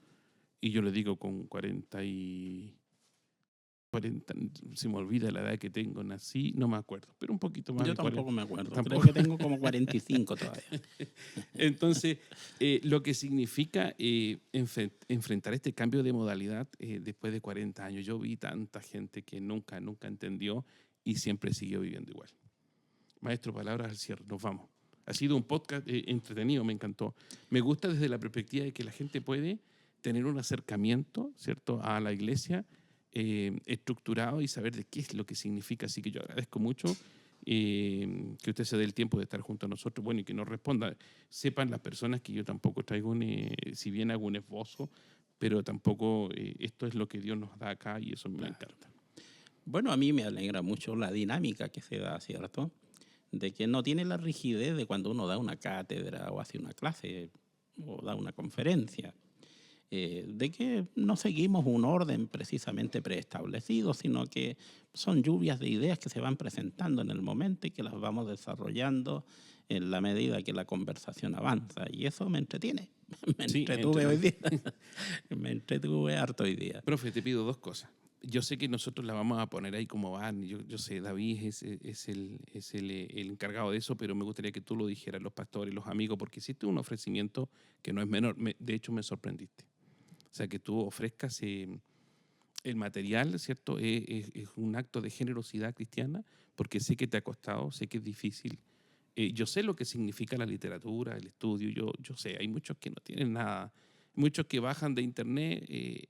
y yo le digo con 40, se me olvida la edad que tengo, nací, no me acuerdo, pero un poquito más. Yo tampoco me acuerdo, tampoco. Creo que tengo como 45 todavía. Entonces, lo que significa enfrentar este cambio de modalidad después de 40 años. Yo vi tanta gente que nunca entendió y siempre siguió viviendo igual. Maestro, palabras al cierre, nos vamos. Ha sido un podcast entretenido, me encantó. Me gusta desde la perspectiva de que la gente puede tener un acercamiento, ¿cierto?, a la iglesia estructurado y saber de qué es lo que significa. Así que yo agradezco mucho que usted se dé el tiempo de estar junto a nosotros, bueno, y que nos responda. Sepan las personas que yo tampoco traigo, si bien hago un esbozo, pero tampoco esto es lo que Dios nos da acá y eso me encanta. Bueno, a mí me alegra mucho la dinámica que se da, ¿cierto? De que no tiene la rigidez de cuando uno da una cátedra o hace una clase o da una conferencia. De que no seguimos un orden precisamente preestablecido, sino que son lluvias de ideas que se van presentando en el momento y que las vamos desarrollando en la medida que la conversación avanza. Y eso me entretiene. Me entretuve hoy día. Me entretuve harto hoy día. Profe, te pido dos cosas. Yo sé que nosotros la vamos a poner ahí como van. Yo sé, David es el encargado de eso, pero me gustaría que tú lo dijeras, los pastores, los amigos, porque hiciste un ofrecimiento que no es menor. De hecho, me sorprendiste. O sea, que tú ofrezcas el material, ¿cierto? Es un acto de generosidad cristiana, porque sé que te ha costado, sé que es difícil. Yo sé lo que significa la literatura, el estudio, yo sé, hay muchos que no tienen nada, muchos que bajan de internet,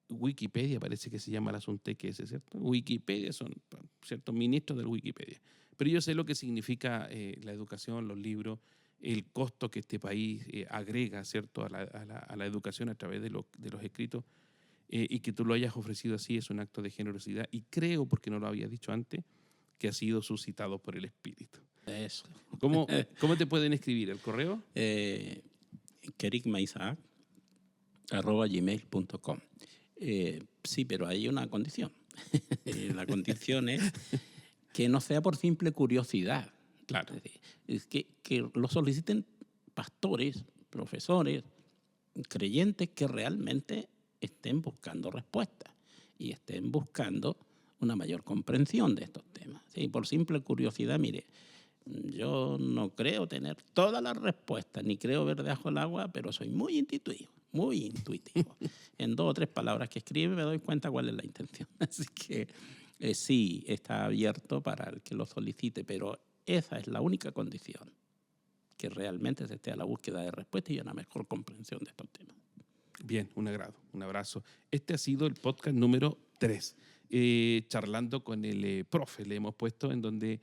Wikipedia parece que se llama el asunto que ese, ¿cierto? Wikipedia son, ¿cierto?, ministros del Wikipedia. Pero yo sé lo que significa la educación, los libros, el costo que este país agrega, ¿cierto?, a la educación a través de los escritos, y que tú lo hayas ofrecido así es un acto de generosidad. Y creo, porque no lo había dicho antes, que ha sido suscitado por el Espíritu. Eso. ¿Cómo te pueden escribir? ¿El correo? kerigmaisaac@gmail.com. Sí, pero hay una condición. La condición es que no sea por simple curiosidad. Claro. Es que lo soliciten pastores, profesores, creyentes que realmente estén buscando respuestas y estén buscando una mayor comprensión de estos temas. ¿Sí? Por simple curiosidad, mire, Yo no creo tener todas las respuestas, ni creo ver debajo del agua, pero soy muy intuitivo, muy intuitivo. En 2 o 3 palabras que escribe me doy cuenta cuál es la intención. Así que sí, está abierto para el que lo solicite, pero esa es la única condición, que realmente se esté a la búsqueda de respuestas y una mejor comprensión de estos temas. Bien, un agrado, un abrazo. Este ha sido el podcast número 3, charlando con el profe, le hemos puesto, en donde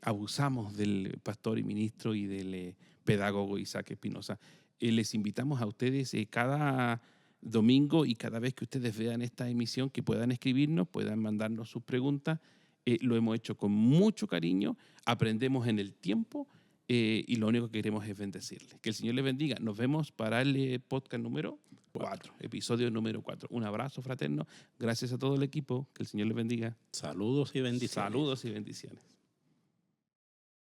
abusamos del pastor y ministro y del pedagogo Isaac Espinosa. Les invitamos a ustedes cada domingo y cada vez que ustedes vean esta emisión que puedan escribirnos, puedan mandarnos sus preguntas. Lo hemos hecho con mucho cariño, aprendemos en el tiempo y lo único que queremos es bendecirles. Que el Señor les bendiga. Nos vemos para el podcast número 4, episodio número 4. Un abrazo fraterno. Gracias a todo el equipo. Que el Señor les bendiga. Saludos y bendiciones. Saludos y bendiciones.